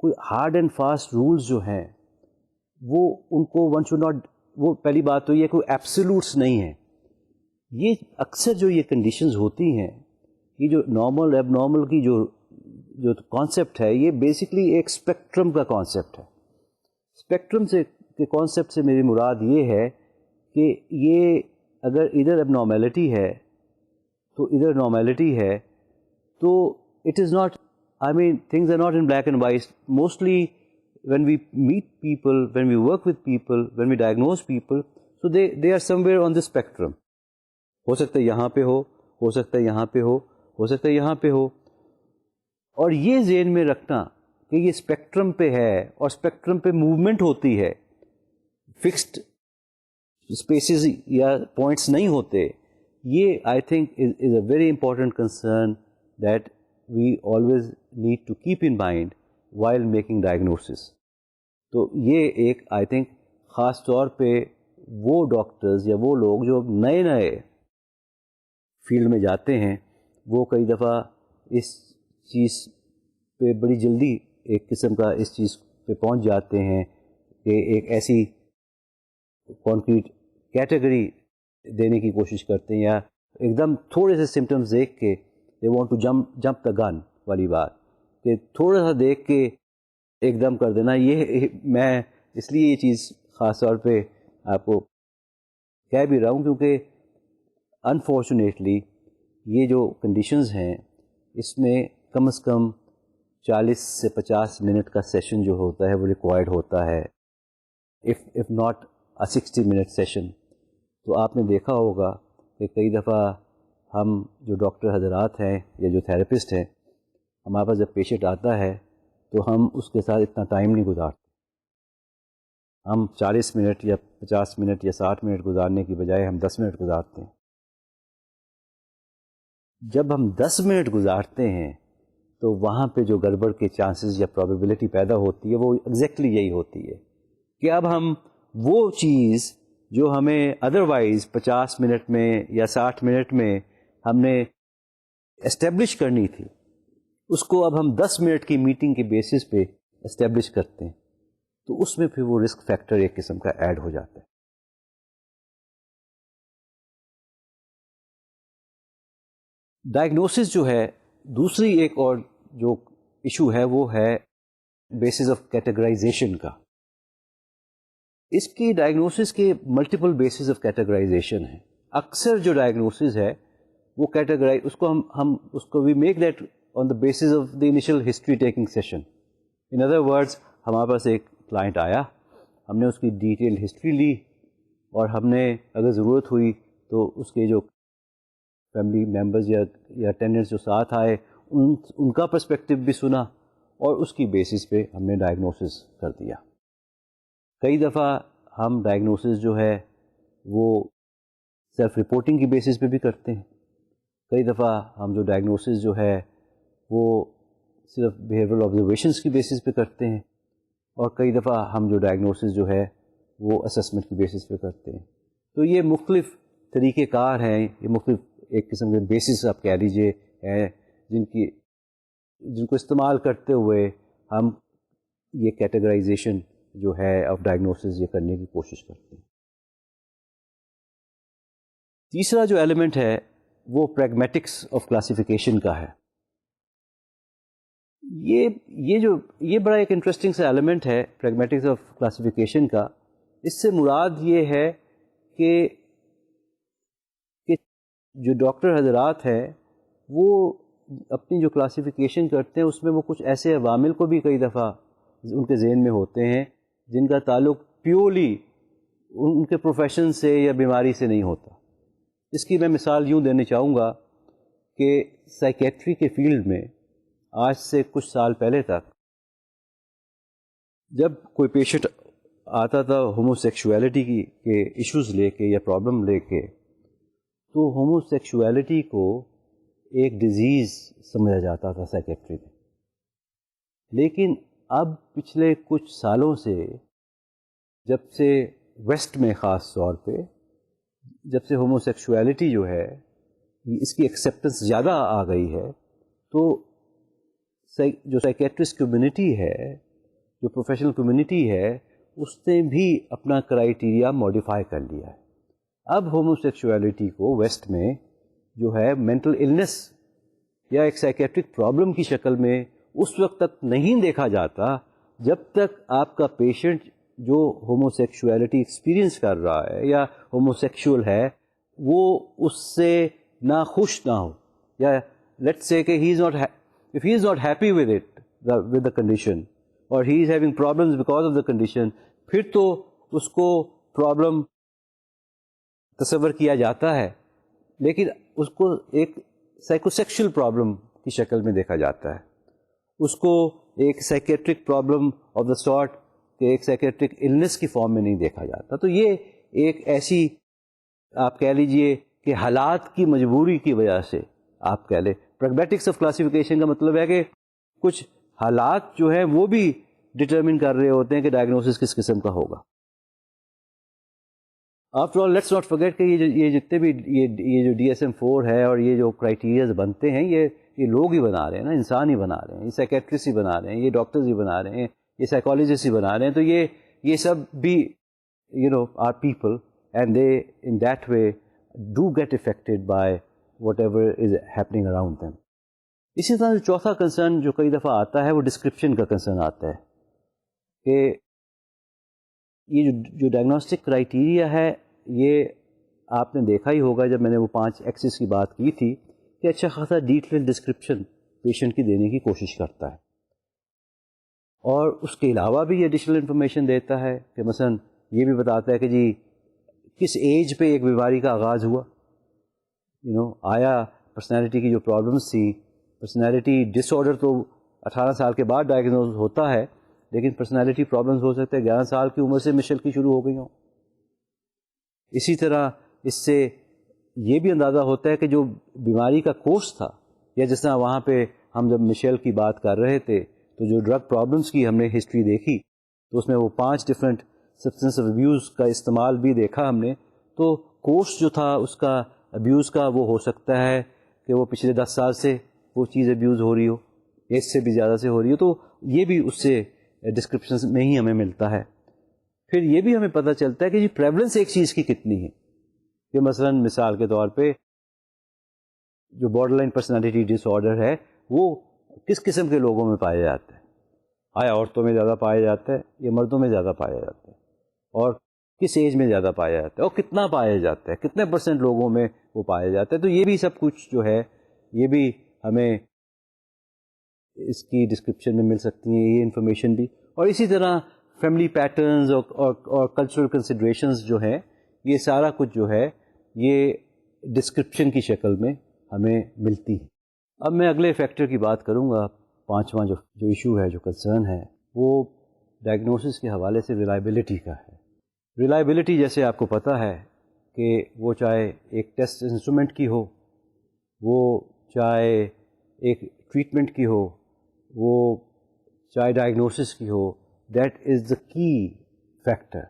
کوئی ہارڈ اینڈ فاسٹ رولز جو ہیں وہ ان کو ون شوڈ ناٹ، وہ پہلی بات تو یہ کوئی ایبسولوٹس نہیں ہے. یہ اکثر جو یہ کنڈیشنز ہوتی ہیں، یہ جو نارمل ایب نارمل کی جو کانسیپٹ ہے، یہ بیسکلی ایک اسپیکٹرم کا کانسیپٹ ہے. اسپیکٹرم سے کے کانسیپٹ سے میری مراد یہ ہے کہ یہ اگر ادھر ایب نارمیلٹی ہے تو ادھر نارمیلٹی ہے، تو it is not, I mean things are not in black and white. Mostly when we meet people, when we work with people, when we diagnose people, so they are somewhere on the spectrum. ہو سکتا ہے یہاں پہ ہو سکتا ہے یہاں پہ ہو سکتا ہے یہاں پہ ہو. اور یہ ذہن میں رکھنا کہ یہ اسپیکٹرم پہ ہے اور اسپیکٹرم پہ موومنٹ ہوتی ہے، فکسڈ اسپیسیز یا پوائنٹس نہیں ہوتے، یہ I think is a very important concern that we always need to keep in mind while making diagnosis. تو یہ ایک آئی تھنک خاص طور پہ وہ ڈاکٹرز یا وہ لوگ جو نئے فیلڈ میں جاتے ہیں، وہ کئی دفعہ اس چیز پہ بڑی جلدی ایک قسم کا اس چیز پہ پہنچ جاتے ہیں کہ ایک ایسی کانکریٹ کیٹیگری دینے کی کوشش کرتے ہیں، یا ایک دم تھوڑے سے سمٹمز دیکھ کے دے وانٹ ٹو جمپ دا گن والی بات، کہ تھوڑا سا دیکھ کے ایک دم کر دینا. یہ میں اس لیے یہ چیز خاص طور پہ آپ کو کہہ بھی رہا ہوں کیونکہ انفارچونیٹلی یہ جو کنڈیشنز ہیں اس میں کم از کم 40 سے 50 منٹ کا سیشن جو ہوتا ہے وہ ریکوائرڈ ہوتا ہے، if not a 60 minute session. تو آپ نے دیکھا ہوگا کہ کئی دفعہ ہم جو ڈاکٹر حضرات ہیں یا جو تھراپسٹ ہیں، ہمارے پاس جب پیشنٹ آتا ہے تو ہم اس کے ساتھ اتنا ٹائم نہیں گزارتے. ہم 40 منٹ یا 50 منٹ یا 60 منٹ گزارنے کی بجائے ہم 10 منٹ گزارتے ہیں. جب ہم 10 منٹ گزارتے ہیں تو وہاں پہ جو گڑبڑ کے چانسز یا پرابیبلٹی پیدا ہوتی ہے وہ ایگزیکٹلی یہی ہوتی ہے کہ اب ہم وہ چیز جو ہمیں ادروائز 50 منٹ میں یا 60 منٹ میں ہم نے اسٹیبلش کرنی تھی، اس کو اب ہم 10 منٹ کی میٹنگ کے بیسس پہ اسٹیبلش کرتے ہیں، تو اس میں پھر وہ رسک فیکٹر ایک قسم کا ایڈ ہو جاتا ہے. ڈائگنوسس جو ہے، دوسری ایک اور جو ایشو ہے وہ ہے بیسس آف کیٹیگرائزیشن کا. اس کی ڈائگنوسس کے ملٹیپل بیسز آف کیٹیگرائزیشن ہیں. اکثر جو ڈائگنوسس ہے وہ کیٹیگرائز، اس کو we make that on the basis of the initial history taking session. In other words, ہمارے پاس ایک کلائنٹ آیا، ہم نے اس کی ڈیٹیل ہسٹری لی اور ہم نے اگر ضرورت ہوئی تو اس کے جو فیملی ممبرز یا اٹینڈنٹس جو ساتھ آئے ان کا پرسپیکٹو بھی سنا اور اس کی بیسس پہ ہم نے ڈائگنوسس کر دیا. کئی دفعہ ہم ڈائگنوسس جو ہے وہ سیلف رپورٹنگ کی بیسس پہ بھی کرتے ہیں. کئی دفعہ ہم جو ڈائگنوسس جو ہے وہ صرف بیہیورل آبزرویشنس کی بیسس پہ کرتے ہیں، اور کئی دفعہ ہم جو ڈائگنوسس جو ہے وہ اسسمنٹ کی بیسس پہ کرتے ہیں. تو یہ مختلف طریقہ کار ہیں، یہ مختلف ایک قسم کے بیسس آپ کہہ لیجیے ہیں جن کو استعمال کرتے ہوئے ہم یہ کیٹیگرائزیشن جو ہے آف ڈائگنوسس یہ کرنے کی کوشش کرتے ہیں. تیسرا جو ایلیمنٹ ہے وہ پریگمیٹکس آف کلاسیفیکیشن کا ہے. یہ بڑا ایک انٹرسٹنگ سا ایلیمنٹ ہے پریگمیٹکس آف کلاسیفیکیشن کا. اس سے مراد یہ ہے کہ جو ڈاکٹر حضرات ہیں وہ اپنی جو کلاسیفیکیشن کرتے ہیں اس میں وہ کچھ ایسے عوامل کو بھی کئی دفعہ ان کے ذہن میں ہوتے ہیں جن کا تعلق پیورلی ان کے پروفیشن سے یا بیماری سے نہیں ہوتا. اس کی میں مثال یوں دینا چاہوں گا کہ سائیکیٹری کے فیلڈ میں آج سے کچھ سال پہلے تک جب کوئی پیشنٹ آتا تھا ہومو سیکشولیٹی کے ایشوز لے کے یا پرابلم لے کے, تو ہومو سیکشولیٹی کو ایک ڈیزیز سمجھا جاتا تھا سائیکیٹری میں. لیکن اب پچھلے کچھ سالوں سے, جب سے ویسٹ میں خاص طور پہ جب سے ہومو سیکشولیٹی جو ہے اس کی ایکسیپٹنس زیادہ آ گئی ہے, تو جو سائیکیٹرسٹ کمیونٹی ہے, جو پروفیشنل کمیونٹی ہے, اس نے بھی اپنا کرائیٹیریا موڈیفائی کر لیا ہے. اب ہومو سیکشولیٹی کو ویسٹ میں جو ہے مینٹل النس یا ایک سائیکیٹرک پرابلم کی شکل میں اس وقت تک نہیں دیکھا جاتا جب تک آپ کا پیشنٹ جو ہومو سیکشولیٹی ایکسپیرئنس کر رہا ہے یا ہومو سیکشول ہے وہ اس سے ناخوش نہ ہو, یا لیٹس سے کہ if he is not happy with it, with the condition, or he is having problems because of the condition, پھر تو اس کو پرابلم تصور کیا جاتا ہے, لیکن اس کو ایک سائیکوسیکشل پرابلم کی شکل میں دیکھا جاتا ہے. اس کو ایک psychiatric problem of the sort کہ ایک سائیکیٹرک النس کی فارم میں نہیں دیکھا جاتا. تو یہ ایک ایسی آپ کہہ لیجئے کہ حالات کی مجبوری کی وجہ سے آپ کہہ لیں, پریگمیٹکس آف کلاسیفیکیشن کا مطلب ہے کہ کچھ حالات جو ہیں وہ بھی ڈٹرمن کر رہے ہوتے ہیں کہ ڈائگنوسس کس قسم کا ہوگا. After all let's not forget کہ یہ جتنے بھی یہ جو DSM-4 ہے اور یہ جو کرائیٹیریاز بنتے ہیں یہ لوگ ہی بنا رہے ہیں نا, انسان ہی بنا رہے ہیں, یہ سائیکیٹرسٹ ہی بنا رہے ہیں, یہ ڈاکٹرز ہی بنا رہے ہیں, یہ سائیکالوجسٹ ہی بنا رہے ہیں. تو یہ سب بھی are people and they in that way do get affected by whatever is happening around them. اسی طرح جو چوتھا کنسرن جو کئی دفعہ آتا ہے وہ ڈسکرپشن کا کنسرن آتا ہے کہ یہ جو ڈائگنوسٹک کرائیٹیریا ہے یہ آپ نے دیکھا ہی ہوگا جب میں نے وہ 5 ایکسس کی بات کی تھی کہ اچھا خاصا ڈیٹیل ڈسکرپشن پیشنٹ کی دینے کی کوشش کرتا ہے, اور اس کے علاوہ بھی یہ ایڈیشنل انفارمیشن دیتا ہے کہ مثلا یہ بھی بتاتا ہے کہ جی کس ایج پہ ایک بیماری کا آغاز ہوا, آیا پرسنالٹی کی جو پرابلمس تھی, پرسنالٹی ڈس آرڈر تو 18 سال کے بعد ڈائگنوز ہوتا ہے, لیکن پرسنالٹی پرابلمس ہو سکتے ہیں 11 سال کی عمر سے مشل کی شروع ہو گئی ہوں. اسی طرح اس سے یہ بھی اندازہ ہوتا ہے کہ جو بیماری کا کورس تھا, یا جس طرح وہاں پہ ہم جب مشیل کی بات کر رہے تھے تو جو ڈرگ پرابلمس کی ہم نے ہسٹری دیکھی تو اس میں وہ 5 ڈفرینٹ سبسٹنس آف ابیوز کا استعمال بھی دیکھا ہم نے. تو کورس جو تھا اس کا ابیوز کا وہ ہو سکتا ہے کہ وہ پچھلے 10 سال سے وہ چیز ابیوز ہو رہی ہو, اس سے بھی زیادہ سے ہو رہی ہو, تو یہ بھی اس سے ڈسکرپشن میں ہی ہمیں ملتا ہے. پھر یہ بھی ہمیں پتہ چلتا ہے کہ جی پریولنس ایک چیز کی کتنی ہے, کہ مثلا مثال کے طور پہ جو بارڈر لائن پرسنالٹی ڈس آرڈر ہے وہ کس قسم کے لوگوں میں پایا جاتا ہے, آیا عورتوں میں زیادہ پایا جاتا ہے یا مردوں میں زیادہ پایا جاتا ہے, اور کس ایج میں زیادہ پایا جاتا ہے, اور کتنا پایا جاتا ہے, کتنے % لوگوں میں وہ پایا جاتا ہے. تو یہ بھی سب کچھ جو ہے یہ بھی ہمیں اس کی ڈسکرپشن میں مل سکتی ہیں یہ انفارمیشن بھی. اور اسی طرح فیملی پیٹرنز اور کلچرل کنسیڈریشنز جو ہیں یہ سارا کچھ جو ہے یہ ڈسکرپشن کی شکل میں ہمیں ملتی ہے. اب میں اگلے فیکٹر کی بات کروں گا, 5واں جو ایشو ہے, جو کنسرن ہے, وہ ڈائگنوسس کے حوالے سے ریلائبلٹی کا ہے. ریلائبلٹی جیسے آپ کو پتہ ہے کہ وہ چاہے ایک ٹیسٹ انسٹرومنٹ کی ہو, وہ چاہے ایک ٹریٹمنٹ کی ہو, وہ چاہے ڈائگنوسس کی ہو, دیٹ از دا کی فیکٹر,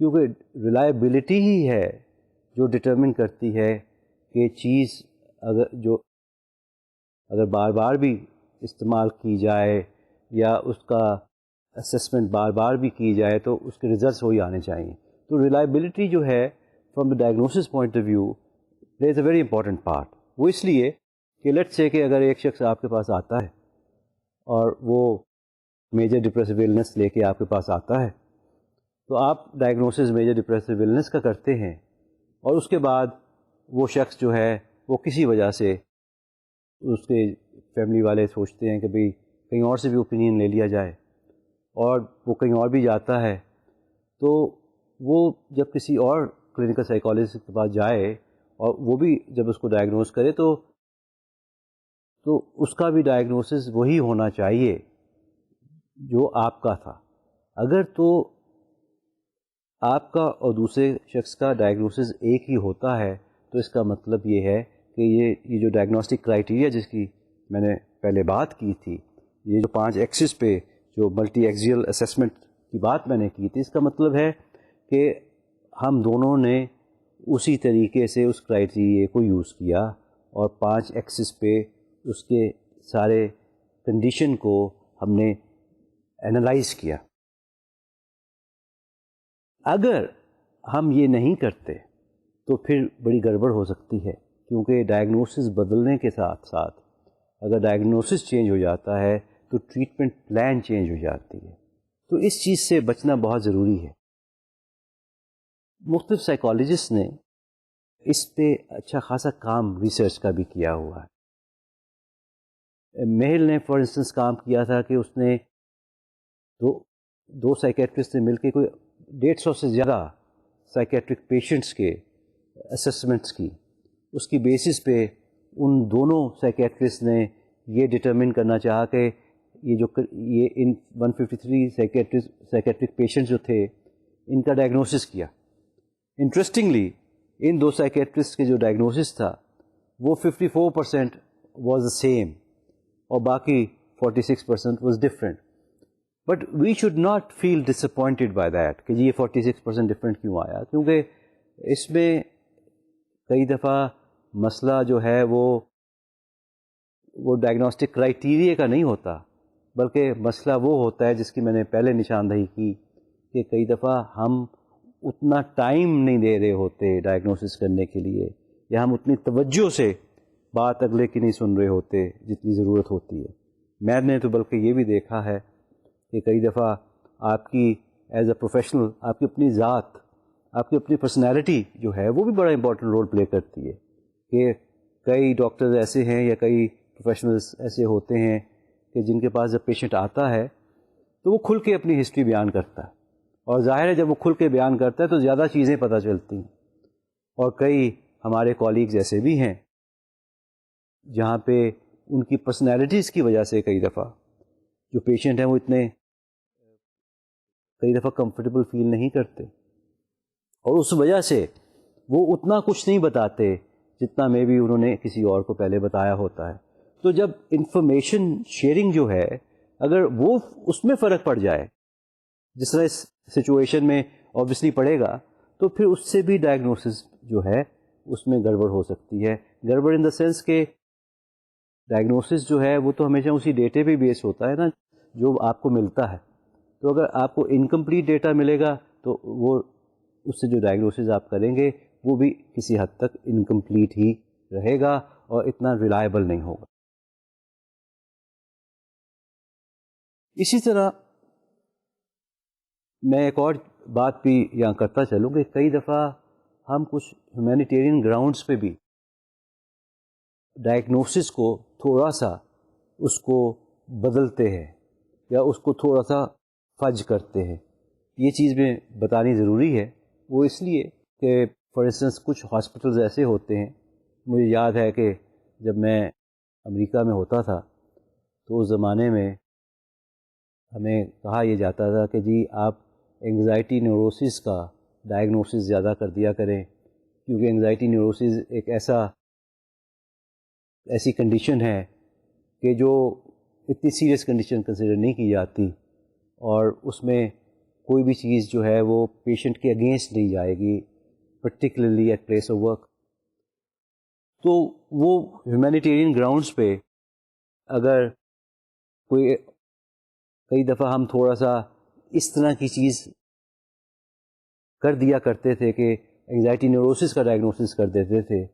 کیونکہ ریلائبلٹی ہی ہے جو ڈٹرمن کرتی ہے کہ چیز اگر بار بار بھی استعمال کی جائے یا اس کا اسسمنٹ بار بار بھی کی جائے تو اس کے ریزلٹس وہی آنے چاہیے. تو ریلائبلٹی جو ہے from the diagnosis point of view plays a very important part. وہ اس لیے کہ لیٹس سے کہ اگر ایک شخص آپ کے پاس آتا ہے اور وہ میجر ڈپریسو النس لے کے آپ کے پاس آتا ہے, تو آپ ڈائگنوسس میجر ڈپریسو النس کا کرتے ہیں، اور اس کے بعد وہ شخص جو ہے وہ کسی وجہ سے اس کے فیملی والے سوچتے ہیں کہ بھئی کہیں اور سے بھی اوپینین لے لیا جائے، اور وہ کہیں اور بھی جاتا ہے، تو وہ جب کسی اور کلینکل سائیکالوجسٹ کے پاس جائے اور وہ بھی جب اس کو ڈائگنوز کرے تو اس کا بھی ڈائگنوسس وہی ہونا چاہیے جو آپ کا تھا. اگر تو آپ کا اور دوسرے شخص کا ڈائگنوسس ایک ہی ہوتا ہے تو اس کا مطلب یہ ہے کہ یہ جو ڈائگنوسٹک کرائیٹیریا جس کی میں نے پہلے بات کی تھی، یہ جو 5 ایکسس پہ جو ملٹی ایکزیل اسیسمنٹ کی بات میں نے کی تھی، اس کا مطلب ہے کہ ہم دونوں نے اسی طریقے سے اس کرائیٹیریا کو یوز کیا اور 5 ایکسس پہ اس کے سارے کنڈیشن کو ہم نے اینالائز کیا. اگر ہم یہ نہیں کرتے تو پھر بڑی گڑبڑ ہو سکتی ہے، کیونکہ ڈائگنوسس بدلنے کے ساتھ ساتھ اگر ڈائگنوسس چینج ہو جاتا ہے تو ٹریٹمنٹ پلان چینج ہو جاتی ہے. تو اس چیز سے بچنا بہت ضروری ہے. مختلف سائیکالوجسٹ نے اس پہ اچھا خاصا کام ریسرچ کا بھی کیا ہوا ہے. میل نے فار انسٹنس کام کیا تھا کہ اس نے دو سائیکیٹرسٹ سے مل کے کوئی 150 سے زیادہ سائیکیٹرک پیشنٹس کے اسسمنٹس کی. اس کی بیسس پہ ان دونوں سائیکیٹرسٹ نے یہ ڈٹرمن کرنا چاہا کہ یہ ان 153 سائیکیٹرک پیشنٹس جو تھے ان کا ڈائگنوسس کیا. انٹرسٹنگلی ان 2 سائیکیٹرسٹ کے جو ڈائگنوسس تھا وہ 54% واز دا سیم اور باقی 46% was different. But we should not feel disappointed by that کہ جی یہ 46% ڈفرینٹ کیوں آیا، کیونکہ اس میں کئی دفعہ مسئلہ جو ہے وہ ڈائگنوسٹک کرائیٹیریا کا نہیں ہوتا، بلکہ مسئلہ وہ ہوتا ہے جس کی میں نے پہلے نشاندہی کی کہ کئی دفعہ ہم اتنا ٹائم نہیں دے رہے ہوتے ڈائگنوسس کرنے کے لیے، یا ہم اتنی توجہ سے بات اگلے کی نہیں سن رہے ہوتے جتنی ضرورت ہوتی ہے. میں نے تو بلکہ یہ بھی دیکھا ہے کہ کئی دفعہ آپ کی ایز اے پروفیشنل آپ کی اپنی ذات، آپ کی اپنی پرسنالٹی جو ہے وہ بھی بڑا امپورٹنٹ رول پلے کرتی ہے. کہ کئی ڈاکٹرز ایسے ہیں یا کئی پروفیشنلز ایسے ہوتے ہیں کہ جن کے پاس جب پیشنٹ آتا ہے تو وہ کھل کے اپنی ہسٹری بیان کرتا ہے، اور ظاہر ہے جب وہ کھل کے بیان کرتا ہے تو زیادہ چیزیں پتہ چلتی ہیں. اور کئی ہمارے کالیگز ایسے بھی ہیں جہاں پہ ان کی پرسنالٹیز کی وجہ سے کئی دفعہ جو پیشنٹ ہیں وہ اتنے کئی دفعہ کمفرٹیبل فیل نہیں کرتے، اور اس وجہ سے وہ اتنا کچھ نہیں بتاتے جتنا میں بھی انہوں نے کسی اور کو پہلے بتایا ہوتا ہے. تو جب انفارمیشن شیئرنگ جو ہے اگر وہ اس میں فرق پڑ جائے، جس طرح اس سچویشن میں آبویسلی پڑے گا، تو پھر اس سے بھی ڈائگنوسس جو ہے اس میں گڑبڑ ہو سکتی ہے. گڑبڑ ان دا سینس کہ ڈائگنوسس جو ہے وہ تو ہمیشہ اسی ڈیٹے پہ بیس ہوتا ہے نا جو آپ کو ملتا ہے. تو اگر آپ کو انکمپلیٹ ڈیٹا ملے گا تو وہ اس سے جو ڈائگنوسس آپ کریں گے وہ بھی کسی حد تک انکمپلیٹ ہی رہے گا اور اتنا ریلائبل نہیں ہوگا. اسی طرح میں ایک اور بات بھی یہاں کرتا چلوں کہ کئی دفعہ ہم کچھ ہیومینیٹیرین گراؤنڈس پہ بھی ڈائگنوسس کو تھوڑا سا اس کو بدلتے ہیں یا اس کو تھوڑا سا فج کرتے ہیں. یہ چیز میں بتانی ضروری ہے. وہ اس لیے کہ فار انسٹنس کچھ ہاسپٹلز ایسے ہوتے ہیں، مجھے یاد ہے کہ جب میں امریکہ میں ہوتا تھا تو اس زمانے میں ہمیں کہا یہ جاتا تھا کہ جی آپ انگزائٹی نیوروسس کا ڈائگنوسس زیادہ کر دیا کریں، کیونکہ انگزائٹی نیوروسس ایک ایسی کنڈیشن ہے کہ جو اتنی سیریس کنڈیشن کنسیڈر نہیں کی جاتی، اور اس میں کوئی بھی چیز جو ہے وہ پیشنٹ کے اگینسٹ نہیں جائے گی، particularly at place of work. تو وہ ہیومینیٹیرین گراؤنڈس پہ اگر کئی دفعہ ہم تھوڑا سا اس طرح کی چیز کر دیا کرتے تھے کہ انگزائٹی نیوروسس کا ڈائگنوسس کر دیتے تھے.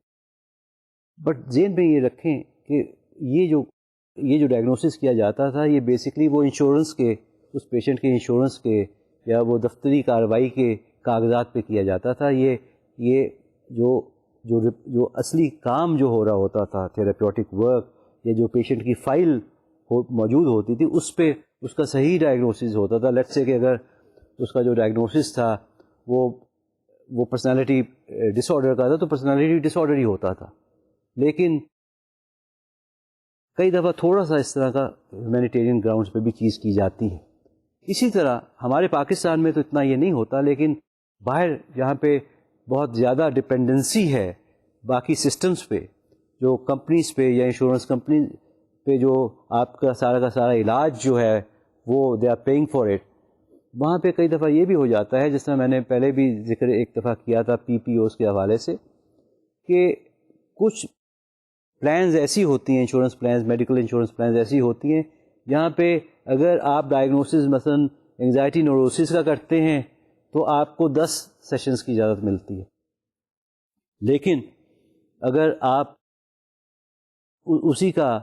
بٹ ذہن میں یہ رکھیں کہ یہ جو ڈائگنوسس کیا جاتا تھا یہ بیسکلی وہ انشورنس کے اس پیشنٹ کے انشورنس کے یا وہ دفتری کارروائی کے کاغذات پہ کیا جاتا تھا. یہ جو اصلی کام جو ہو رہا ہوتا تھا، تھیراپیوٹک ورک، یا جو پیشنٹ کی فائل موجود ہوتی تھی، اس پہ اس کا صحیح ڈائگنوسس ہوتا تھا. لیٹس سے کہ اگر اس کا جو ڈائگنوسس تھا وہ پرسنالٹی ڈس آرڈر کا تھا تو پرسنالٹی ڈس آرڈر ہی ہوتا تھا. لیکن کئی دفعہ تھوڑا سا اس طرح کا ہیومینیٹیرین گراؤنڈز پہ بھی چیز کی جاتی ہے. اسی طرح ہمارے پاکستان میں تو اتنا یہ نہیں ہوتا، لیکن باہر جہاں پہ بہت زیادہ ڈپینڈنسی ہے باقی سسٹمز پہ، جو کمپنیز پہ یا انشورنس کمپنی پہ، جو آپ کا سارا علاج جو ہے وہ they are paying for it, وہاں پہ کئی دفعہ یہ بھی ہو جاتا ہے، جس طرح میں نے پہلے بھی ذکر ایک دفعہ کیا تھا پی پی اوز کے حوالے سے، کہ کچھ پلانز ایسی ہوتی ہیں، insurance plans, medical insurance plans ایسی ہوتی ہیں جہاں پہ اگر آپ ڈائگنوسس مثلا انگزائٹی نیوروسس کا کرتے ہیں تو آپ کو 10 سیشنز کی اجازت ملتی ہے. لیکن اگر آپ اسی کا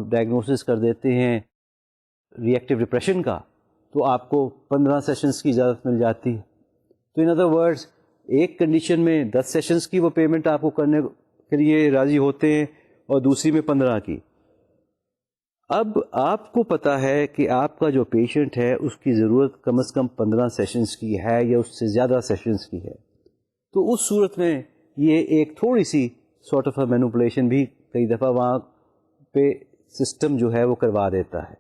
ڈائگنوسس کر دیتے ہیں ری ایکٹیو ڈپریشن کا، تو آپ کو 15 سیشنز کی اجازت مل جاتی ہے. تو ان ادر ورڈز ایک کنڈیشن میں 10 سیشنز کی وہ پیمنٹ آپ کو کرنے کے لیے راضی ہوتے ہیں اور دوسری میں 15 کی. اب آپ کو پتہ ہے کہ آپ کا جو پیشنٹ ہے اس کی ضرورت کم از کم 15 سیشنز کی ہے یا اس سے زیادہ سیشنز کی ہے، تو اس صورت میں یہ ایک تھوڑی سی سارٹ آف مینوپولیشن بھی کئی دفعہ وہاں پہ سسٹم جو ہے وہ کروا دیتا ہے.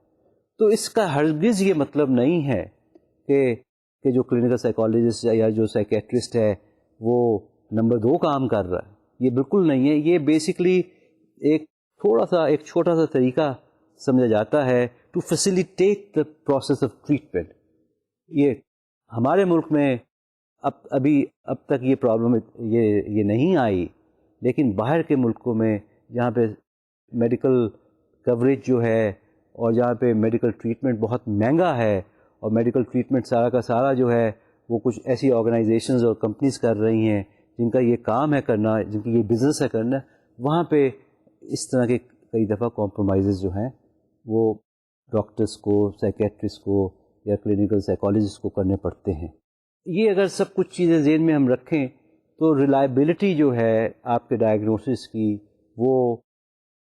تو اس کا ہرگز یہ مطلب نہیں ہے کہ جو کلینکل سائیکالوجسٹ یا جو سائیکیٹرسٹ ہے وہ نمبر 2 کام کر رہا ہے. یہ بالکل نہیں ہے. یہ بیسکلی ایک چھوٹا سا طریقہ سمجھا جاتا ہے to facilitate the process of treatment. یہ ہمارے ملک میں اب تک یہ پرابلم یہ نہیں آئی، لیکن باہر کے ملکوں میں جہاں پہ میڈیکل کوریج جو ہے اور جہاں پہ میڈیکل ٹریٹمنٹ بہت مہنگا ہے، اور میڈیکل ٹریٹمنٹ سارا کا سارا جو ہے وہ کچھ ایسی آرگنائزیشنز اور کمپنیز کر رہی ہیں جن کا یہ کام ہے کرنا، جن کی یہ بزنس ہے کرنا، وہاں پہ اس طرح کے کئی دفعہ کمپرومائزز جو ہیں وہ ڈاکٹرس کو، سائیکیٹرسٹ کو یا کلینکل سائیکالوجسٹ کو کرنے پڑتے ہیں. یہ اگر سب کچھ چیزیں ذہن میں ہم رکھیں تو ریلائبلٹی جو ہے آپ کے ڈائگنوسس کی وہ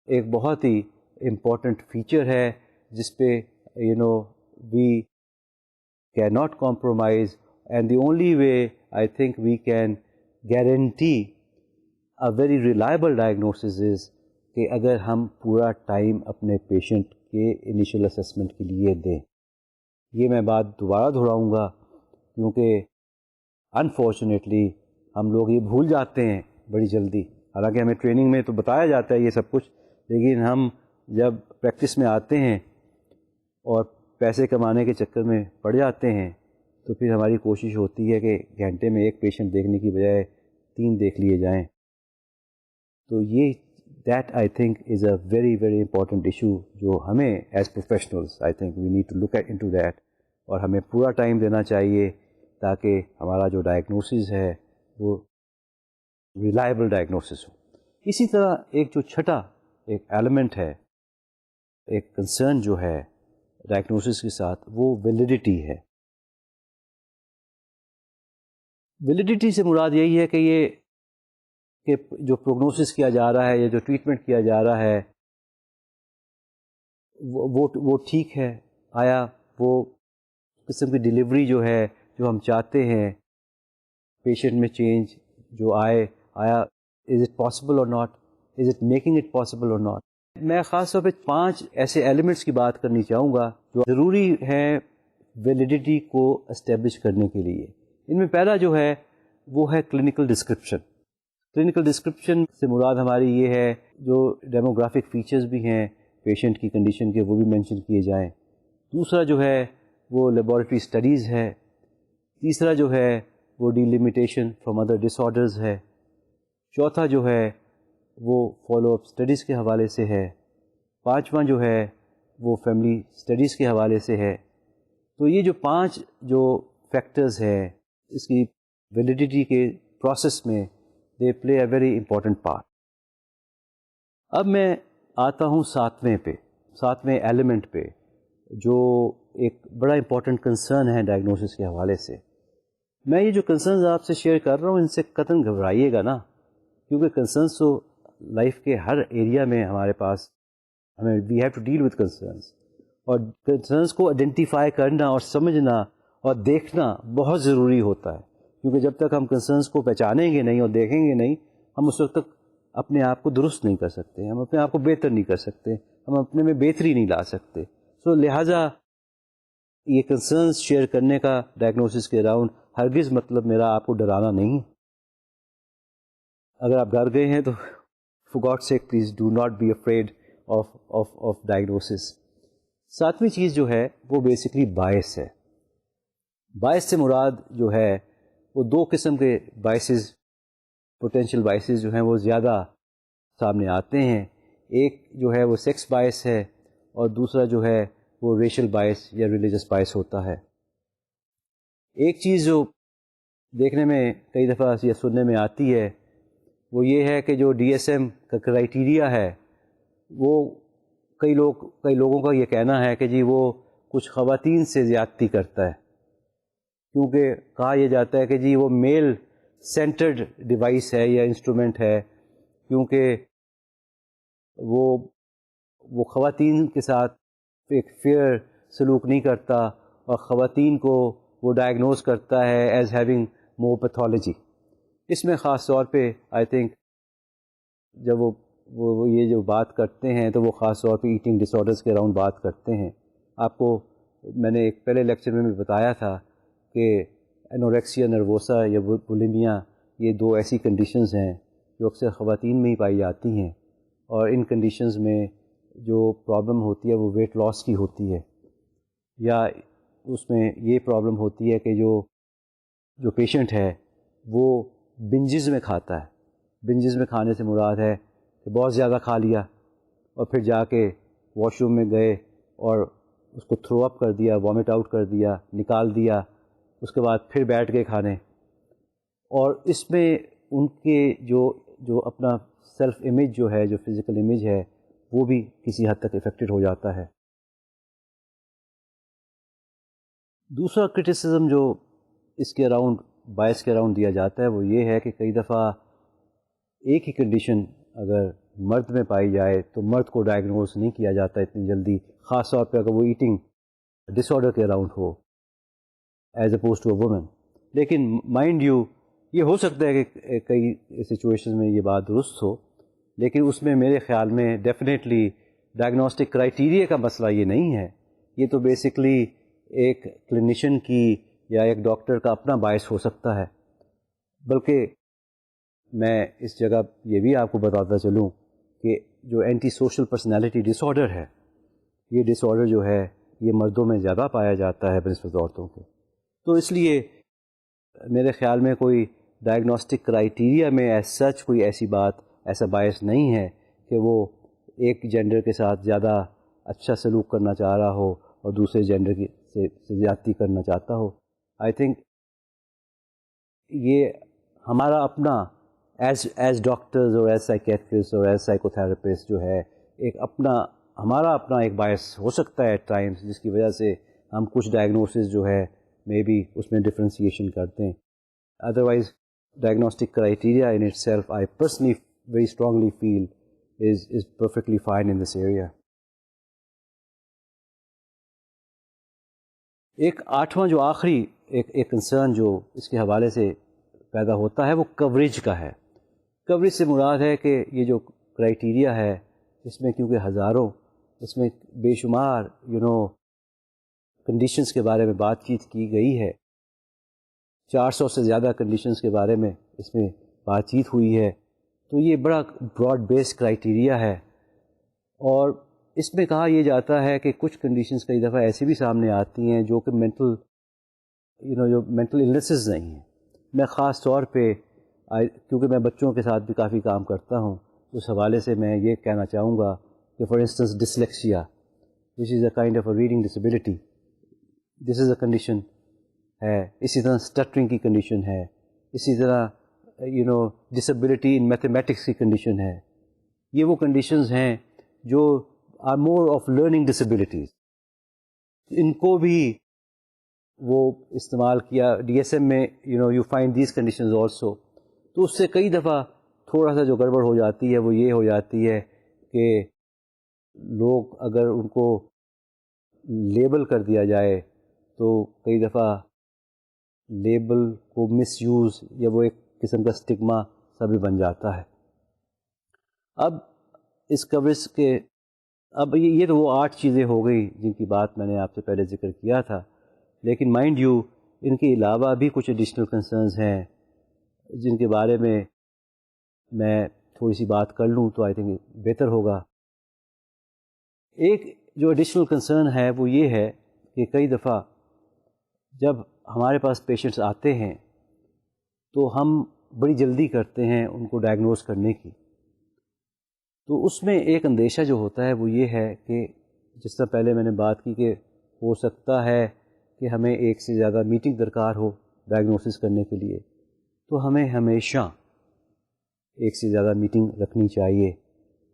ایک بہت ہی امپورٹنٹ فیچر ہے جس پہ we can not compromise. And the only way I think we can guarantee a very reliable diagnosis is کہ اگر ہم پورا ٹائم اپنے پیشنٹ کے انیشیل اسسمنٹ کے لیے دیں. یہ میں بات دوبارہ دہراؤں گا کیونکہ انفارچونیٹلی ہم لوگ یہ بھول جاتے ہیں بڑی جلدی. حالانکہ ہمیں ٹریننگ میں تو بتایا جاتا ہے یہ سب کچھ، لیکن ہم جب پریکٹس میں آتے ہیں اور پیسے کمانے کے چکر میں پڑ جاتے ہیں تو پھر ہماری کوشش ہوتی ہے کہ گھنٹے میں ایک پیشنٹ دیکھنے کی بجائے 3 دیکھ لیے جائیں. تو یہ that I think is a very very important issue جو ہمیں as professionals I think we need to look into that, اور ہمیں پورا ٹائم دینا چاہیے تاکہ ہمارا جو ڈائگنوسس ہے وہ ریلائبل ڈائگنوسس ہو. اسی طرح ایک جو چھٹا ایک ایلیمنٹ ہے، ایک کنسرن جو ہے ڈائگنوسس کے ساتھ، وہ ویلیڈیٹی ہے. ویلیڈیٹی سے مراد یہی ہے کہ جو پروگنوسس کیا جا رہا ہے یا جو ٹریٹمنٹ کیا جا رہا ہے وہ ٹھیک ہے. آیا وہ قسم کی ڈیلیوری جو ہے جو ہم چاہتے ہیں پیشنٹ میں چینج جو آیا از اٹ پاسبل اور not, is it making it possible اور ناٹ. میں خاص طور پہ 5 ایسے ایلیمنٹس کی بات کرنی چاہوں گا جو ضروری ہیں ویلیڈیٹی کو اسٹیبلش کرنے کے لیے. ان میں پہلا جو ہے وہ ہے کلینکل ڈسکرپشن. کلینکل ڈسکرپشن سے مراد ہماری یہ ہے جو ڈیموگرافک فیچرز بھی ہیں پیشنٹ کی کنڈیشن کے وہ بھی مینشن کیے جائیں. دوسرا جو ہے وہ لیبارٹری اسٹڈیز ہے. تیسرا جو ہے وہ delimitation from other disorders ہے. چوتھا جو ہے وہ فالو اپ اسٹڈیز کے حوالے سے ہے. پانچواں جو ہے وہ فیملی اسٹڈیز کے حوالے سے ہے. تو یہ جو 5 جو فیکٹرز ہیں اس کی ویلیڈیٹی کے پروسیس میں دے پلے اے ویری امپورٹنٹ پارٹ. اب میں آتا ہوں 7ویں ایلیمنٹ پہ جو ایک بڑا امپورٹنٹ کنسرن ہے ڈائگنوسس کے حوالے سے. میں یہ جو کنسرنز آپ سے شیئر کر رہا ہوں ان سے قطعاً گھبرائیے گا نا, کیونکہ کنسرنس تو لائف کے ہر ایریا میں ہمارے پاس, ہمیں we have to deal with concerns, اور کنسرنس کو آئیڈینٹیفائی کرنا اور سمجھنا اور دیکھنا بہت ضروری ہوتا ہے, کیونکہ جب تک ہم کنسرنس کو پہچانیں گے نہیں اور دیکھیں گے نہیں, ہم اس وقت تک اپنے آپ کو درست نہیں کر سکتے, ہم اپنے آپ کو بہتر نہیں کر سکتے, ہم اپنے میں بہتری نہیں لا سکتے. سو لہٰذا یہ کنسرنس شیئر کرنے کا ڈائگنوسس کے اراؤنڈ ہرگز مطلب میرا آپ کو ڈرانا نہیں. اگر آپ ڈر گئے ہیں تو for God sake please do not be afraid of diagnosis. 7ویں چیز جو ہے وہ بیسکلی باعث ہے. باعث سے مراد جو ہے وہ 2 قسم کے باعثز, پوٹینشیل باعثز جو ہیں وہ زیادہ سامنے آتے ہیں. ایک جو ہے وہ سیکس باعث ہے, اور دوسرا جو ہے وہ ریشل باعث یا ریلیجس باعث ہوتا ہے. ایک چیز جو دیکھنے میں کئی دفعہ یا سننے میں آتی ہے وہ یہ ہے کہ جو ڈی ایس ایم کا کرائیٹیریا ہے وہ کئی لوگوں کا یہ کہنا ہے کہ جی وہ کچھ خواتین سے زیادتی کرتا ہے, کیونکہ کہا یہ جاتا ہے کہ جی وہ میل سینٹرڈ ڈیوائس ہے یا انسٹرومنٹ ہے, کیونکہ وہ خواتین کے ساتھ ایک فیئر سلوک نہیں کرتا, اور خواتین کو وہ ڈائگنوز کرتا ہے ایز ہیونگ مور پیتھولوجی. اس میں خاص طور پہ آئی تھنک جب وہ یہ جو بات کرتے ہیں تو وہ خاص طور پہ ایٹنگ ڈس آرڈرز کے اراؤنڈ بات کرتے ہیں. آپ کو میں نے ایک پہلے لیکچر میں بھی بتایا تھا کہ انوریکسیا نروسا یا بولیمیا یہ 2 ایسی کنڈیشنز ہیں جو اکثر خواتین میں ہی پائی جاتی ہیں, اور ان کنڈیشنز میں جو پرابلم ہوتی ہے وہ ویٹ لاس کی ہوتی ہے, یا اس میں یہ پرابلم ہوتی ہے کہ جو پیشنٹ ہے وہ بنجز میں کھاتا ہے. بنجز میں کھانے سے مراد ہے کہ بہت زیادہ کھا لیا اور پھر جا کے واش روم میں گئے اور اس کو تھرو اپ کر دیا, وامٹ آؤٹ کر دیا, نکال دیا, اس کے بعد پھر بیٹھ گئے کھانے, اور اس میں ان کے جو اپنا سیلف امیج جو ہے, جو فزیکل امیج ہے, وہ بھی کسی حد تک افیکٹڈ ہو جاتا ہے. دوسرا کرٹیسزم جو اس کے اراؤنڈ باعث کے اراؤنڈ دیا جاتا ہے وہ یہ ہے کہ کئی دفعہ ایک ہی کنڈیشن اگر مرد میں پائی جائے تو مرد کو ڈائگنوز نہیں کیا جاتا اتنی جلدی, خاص طور پہ اگر وہ ایٹنگ ڈس آرڈر کے اراؤنڈ ہو as opposed to a woman. لیکن مائنڈ یو یہ ہو سکتا ہے کہ کئی سچویشن میں یہ بات درست ہو, لیکن اس میں میرے خیال میں ڈیفینیٹلی ڈائگنوسٹک کرائیٹیریا کا مسئلہ یہ نہیں ہے. یہ تو بیسکلی ایک کلینیشین کی یا ایک ڈاکٹر کا اپنا باعث ہو سکتا ہے. بلکہ میں اس جگہ یہ بھی آپ کو بتاتا چلوں کہ جو اینٹی سوشل پرسنالٹی ڈس آرڈر ہے, یہ ڈس آرڈر جو ہے یہ مردوں میں زیادہ پایا جاتا ہے بنسبت عورتوں کے. تو اس لیے میرے خیال میں کوئی ڈائگنوسٹک کرائیٹیریا میں ایز سچ کوئی ایسی بات, ایسا باعث نہیں ہے کہ وہ ایک جینڈر کے ساتھ زیادہ اچھا سلوک کرنا چاہ رہا ہو اور دوسرے جینڈر کی سے زیادتی کرنا چاہتا ہو. آئی تھنک یہ ہمارا اپنا ایز ڈاکٹرز اور ایز سائیکیٹرسٹ اور ایز سائیکو تھراپسٹ جو ہے ایک ہمارا اپنا ایک باعث ہو سکتا ہے ایٹ ٹائمس, جس کی وجہ سے ہم کچھ ڈائگنوسس جو ہے مے بی اس میں ڈفرینسیشن کرتے ہیں. Otherwise diagnostic criteria in itself I personally very strongly feel is perfectly fine in this area. ایک 8واں جو آخری ایک کنسرن جو اس کے حوالے سے پیدا ہوتا ہے وہ کوریج کا ہے. کوریج سے مراد ہے کہ یہ جو کرائیٹیریا ہے اس میں کیونکہ ہزاروں, اس میں بے شمار کنڈیشنز کے بارے میں بات چیت کی گئی ہے, 400 سے زیادہ کنڈیشنز کے بارے میں اس میں بات چیت ہوئی ہے. تو یہ بڑا براڈ بیس کرائیٹیریا ہے, اور اس میں کہا یہ جاتا ہے کہ کچھ کنڈیشنز کئی دفعہ ایسی بھی سامنے آتی ہیں جو کہ جو مینٹل النیسز نہیں ہیں. میں خاص طور پہ کیونکہ میں بچوں کے ساتھ بھی کافی کام کرتا ہوں, اس حوالے سے میں یہ کہنا چاہوں گا کہ for instance dyslexia which is a kind of a reading disability, this is a condition ہے. اسی طرح اسٹٹرنگ کی کنڈیشن ہے, اسی طرح ڈسیبلٹی ان میتھمیٹکس کی کنڈیشن ہے. یہ وہ کنڈیشنز ہیں جو are more of learning disabilities. ان کو بھی وہ استعمال کیا ڈی ایس ایم میں، you find these conditions also. تو اس سے کئی دفعہ تھوڑا سا جو گڑبڑ ہو جاتی ہے وہ یہ ہو جاتی ہے کہ لوگ اگر ان کو لیبل کر دیا جائے تو کئی دفعہ لیبل کو مس یوز یا وہ ایک قسم کا سٹگما سا بھی بن جاتا ہے. اب اس کوریج کے اب یہ تو وہ 8 چیزیں ہو گئی جن کی بات میں نے آپ سے پہلے ذکر کیا تھا، لیکن مائنڈ یو ان کے علاوہ بھی کچھ ایڈیشنل کنسرنز ہیں جن کے بارے میں تھوڑی سی بات کر لوں تو آئی تھنک بہتر ہوگا. ایک جو ایڈیشنل کنسرن ہے وہ یہ ہے کہ کئی دفعہ جب ہمارے پاس پیشنٹس آتے ہیں تو ہم بڑی جلدی کرتے ہیں ان کو ڈائگنوز کرنے کی. تو اس میں ایک اندیشہ جو ہوتا ہے وہ یہ ہے کہ جس طرح پہلے میں نے بات کی کہ ہو سکتا ہے کہ ہمیں ایک سے زیادہ میٹنگ درکار ہو ڈائگنوسس کرنے کے لیے، تو ہمیں ہمیشہ ایک سے زیادہ میٹنگ رکھنی چاہیے،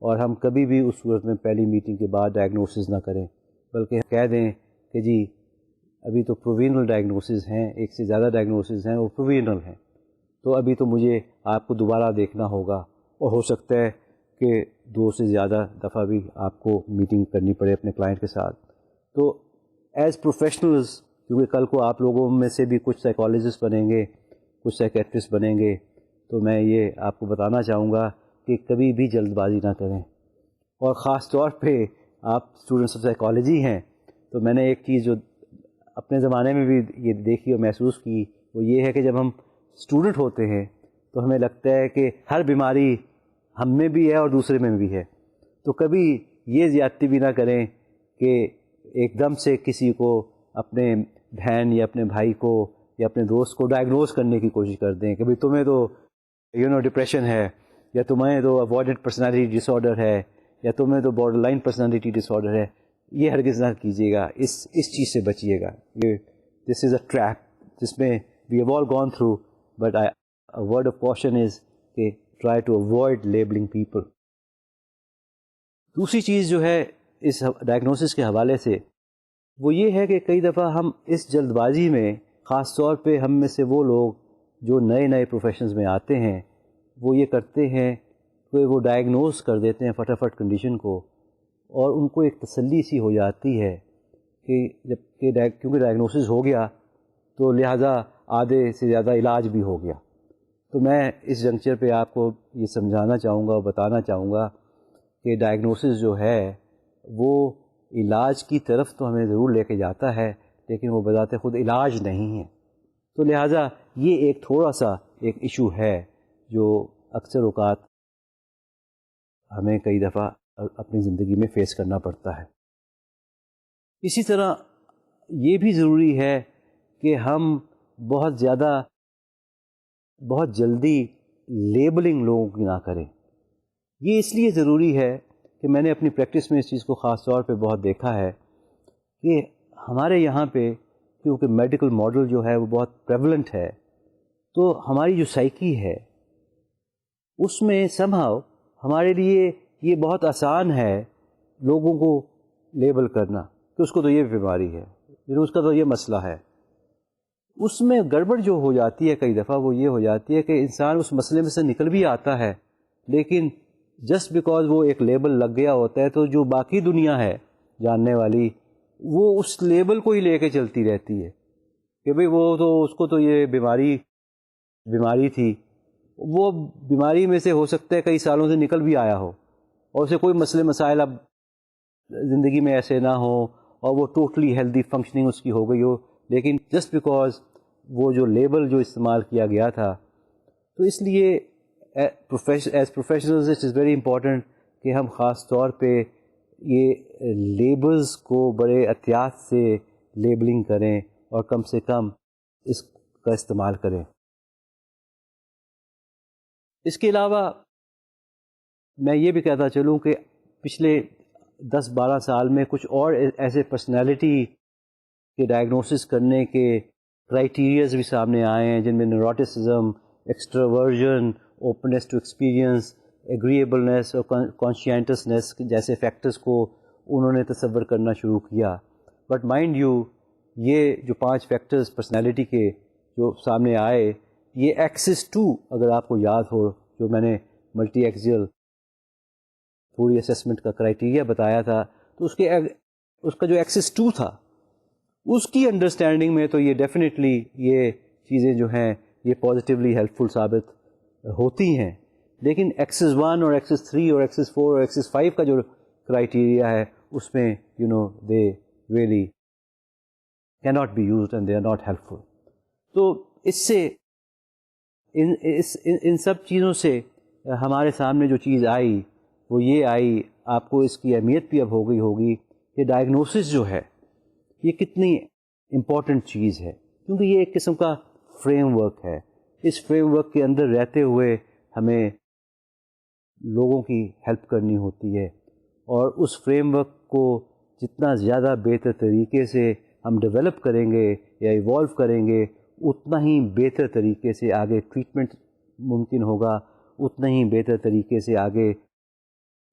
اور ہم کبھی بھی اس صورت میں پہلی میٹنگ کے بعد ڈائگنوسس نہ کریں، بلکہ کہہ دیں کہ جی ابھی تو پرووینل ڈائگنوسس ہیں، ایک سے زیادہ ڈائگنوسس ہیں، وہ پرووینل ہیں، تو ابھی تو مجھے آپ کو دوبارہ دیکھنا ہوگا، اور ہو سکتا ہے کہ 2 سے زیادہ دفعہ بھی آپ کو میٹنگ کرنی پڑے اپنے کلائنٹ کے ساتھ. تو ایز پروفیشنلز، کیونکہ کل کو آپ لوگوں میں سے بھی کچھ سائیکالوجسٹ بنیں گے، کچھ سائیکیٹرسٹ بنیں گے، تو میں یہ آپ کو بتانا چاہوں گا کہ کبھی بھی جلد بازی نہ کریں. اور خاص طور پہ آپ اسٹوڈنٹس آف سائیکالوجی ہیں تو میں نے ایک چیز جو اپنے زمانے میں بھی یہ دیکھی اور محسوس کی وہ یہ ہے کہ جب ہم اسٹوڈنٹ ہوتے ہیں تو ہمیں لگتا ہے کہ ہر بیماری ہم میں بھی ہے اور دوسرے میں بھی ہے، تو کبھی یہ زیادتی بھی نہ کریں کہ ایک دم سے کسی کو اپنے بہن یا اپنے بھائی کو یا اپنے دوست کو ڈائگنوز کرنے کی کوشش کر دیں کہ بھئی تمہیں تو ڈپریشن ہے، یا تمہیں تو اوائڈنٹ پرسنالٹی ڈس آرڈر ہے، یا تمہیں تو بارڈر لائن پرسنالٹی ڈس آرڈر ہے. یہ ہرگز نہ کیجیے گا، اس چیز سے بچیے گا. یہ دس از اے ٹریپ جس میں we have all gone through, but word of caution is کہ try to avoid labelling people. دوسری چیز جو ہے اس ڈائگنوسس کے حوالے سے وہ یہ ہے کہ کئی دفعہ ہم اس جلد بازی میں، خاص طور پہ ہم میں سے وہ لوگ جو نئے پروفیشنز میں آتے ہیں، وہ یہ کرتے ہیں کہ وہ ڈائگنوز کر دیتے ہیں فٹافٹ کنڈیشن کو، اور ان کو ایک تسلی سی ہو جاتی ہے کہ کیونکہ ڈائگنوسس ہو گیا تو لہٰذا آدھے سے زیادہ علاج بھی ہو گیا. تو میں اس جنکچر پہ آپ کو یہ سمجھانا چاہوں گا اور بتانا چاہوں گا کہ ڈائگنوسس جو ہے وہ علاج کی طرف تو ہمیں ضرور لے کے جاتا ہے، لیکن وہ بذات خود علاج نہیں ہے. تو لہٰذا یہ ایک تھوڑا سا ایک ایشو ہے جو اکثر اوقات ہمیں کئی دفعہ اپنی زندگی میں فیس کرنا پڑتا ہے. اسی طرح یہ بھی ضروری ہے کہ ہم بہت جلدی لیبلنگ لوگوں کی نہ کریں. یہ اس لیے ضروری ہے کہ میں نے اپنی پریکٹس میں اس چیز کو خاص طور پہ بہت دیکھا ہے کہ ہمارے یہاں پہ کیونکہ میڈیکل ماڈل جو ہے وہ بہت پریولنٹ ہے، تو ہماری جو سائیکی ہے اس میں somehow ہمارے لیے یہ بہت آسان ہے لوگوں کو لیبل کرنا کہ اس کو تو یہ بیماری ہے، اس کا تو یہ مسئلہ ہے. اس میں گڑبڑ جو ہو جاتی ہے کئی دفعہ وہ یہ ہو جاتی ہے کہ انسان اس مسئلے میں سے نکل بھی آتا ہے، لیکن جسٹ بیکاز وہ ایک لیبل لگ گیا ہوتا ہے تو جو باقی دنیا ہے جاننے والی وہ اس لیبل کو ہی لے کے چلتی رہتی ہے کہ بھئی وہ تو اس کو تو یہ بیماری تھی. وہ بیماری میں سے ہو سکتا ہے کئی سالوں سے نکل بھی آیا ہو اور اسے کوئی مسائل اب زندگی میں ایسے نہ ہو اور وہ ٹوٹلی ہیلدی فنکشننگ اس کی ہو گئی ہو، لیکن جسٹ بیکاز وہ جو لیبل جو استعمال کیا گیا تھا. تو اس لیے as professionals it is very important کہ ہم خاص طور پہ یہ لیبلز کو بڑے احتیاط سے لیبلنگ کریں اور کم سے کم اس کا استعمال کریں. اس کے علاوہ میں یہ بھی کہتا چلوں کہ پچھلے 10-12 سال میں کچھ اور ایسے پرسنالٹی کے ڈائگنوسس کرنے کے کرائیٹیریاز بھی سامنے آئے ہیں جن میں نیوروٹیسزم، ایکسٹراورژن، اوپننیس ٹو ایکسپیرئنس، ایگریبلنس اور کانشینٹسنس جیسے فیکٹرز کو انہوں نے تصور کرنا شروع کیا. بٹ مائنڈ یو یہ جو 5 فیکٹرز پرسنالٹی کے جو سامنے آئے، یہ ایکسس 2 اگر آپ کو یاد ہو، جو میں نے ملٹی ایکسیل پوری اسیسمنٹ کا کرائٹیریا بتایا تھا، تو اس کا جو ایکسس 2 تھا اس کی انڈرسٹینڈنگ میں تو یہ ڈیفینیٹلی یہ چیزیں جو ہیں یہ پازیٹیولی ہیلپ فل ثابت ہوتی ہیں. لیکن ایکسس 1 اور ایکسس 3 اور ایکسس 4 اور ایکسس 5 کا جو کرائٹیریا ہے اس میں دے ریئلی کی not be used and they are not helpful. تو اس سے ان سب چیزوں سے ہمارے سامنے جو چیز آئی وہ یہ آئی، آپ کو اس کی اہمیت بھی اب ہو گئی ہوگی کہ ڈائگنوسس جو ہے یہ کتنی امپورٹنٹ چیز ہے، کیونکہ یہ ایک قسم کا فریم ورک ہے. اس فریم ورک کے اندر رہتے ہوئے ہمیں لوگوں کی ہیلپ کرنی ہوتی ہے، اور اس فریم ورک کو جتنا زیادہ بہتر طریقے سے ہم ڈیولپ کریں گے یا ایوالو کریں گے، اتنا ہی بہتر طریقے سے آگے ٹریٹمنٹ ممکن ہوگا، اتنا ہی بہتر طریقے سے آگے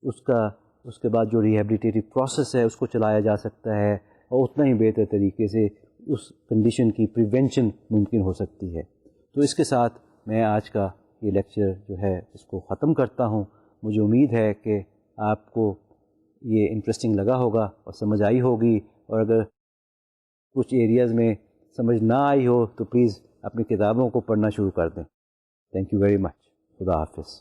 اس کے بعد جو ریہیبلیٹیٹیو پروسیس ہے اس کو چلایا جا سکتا ہے، اور اتنا ہی بہتر طریقے سے اس کنڈیشن کی پریونشن ممکن ہو سکتی ہے. تو اس کے ساتھ میں آج کا یہ لیکچر جو ہے اس کو ختم کرتا ہوں. مجھے امید ہے کہ آپ کو یہ انٹرسٹنگ لگا ہوگا اور سمجھ آئی ہوگی، اور اگر کچھ ایریاز میں سمجھ نہ آئی ہو تو پلیز اپنی کتابوں کو پڑھنا شروع کر دیں. Thank you very much. خدا حافظ.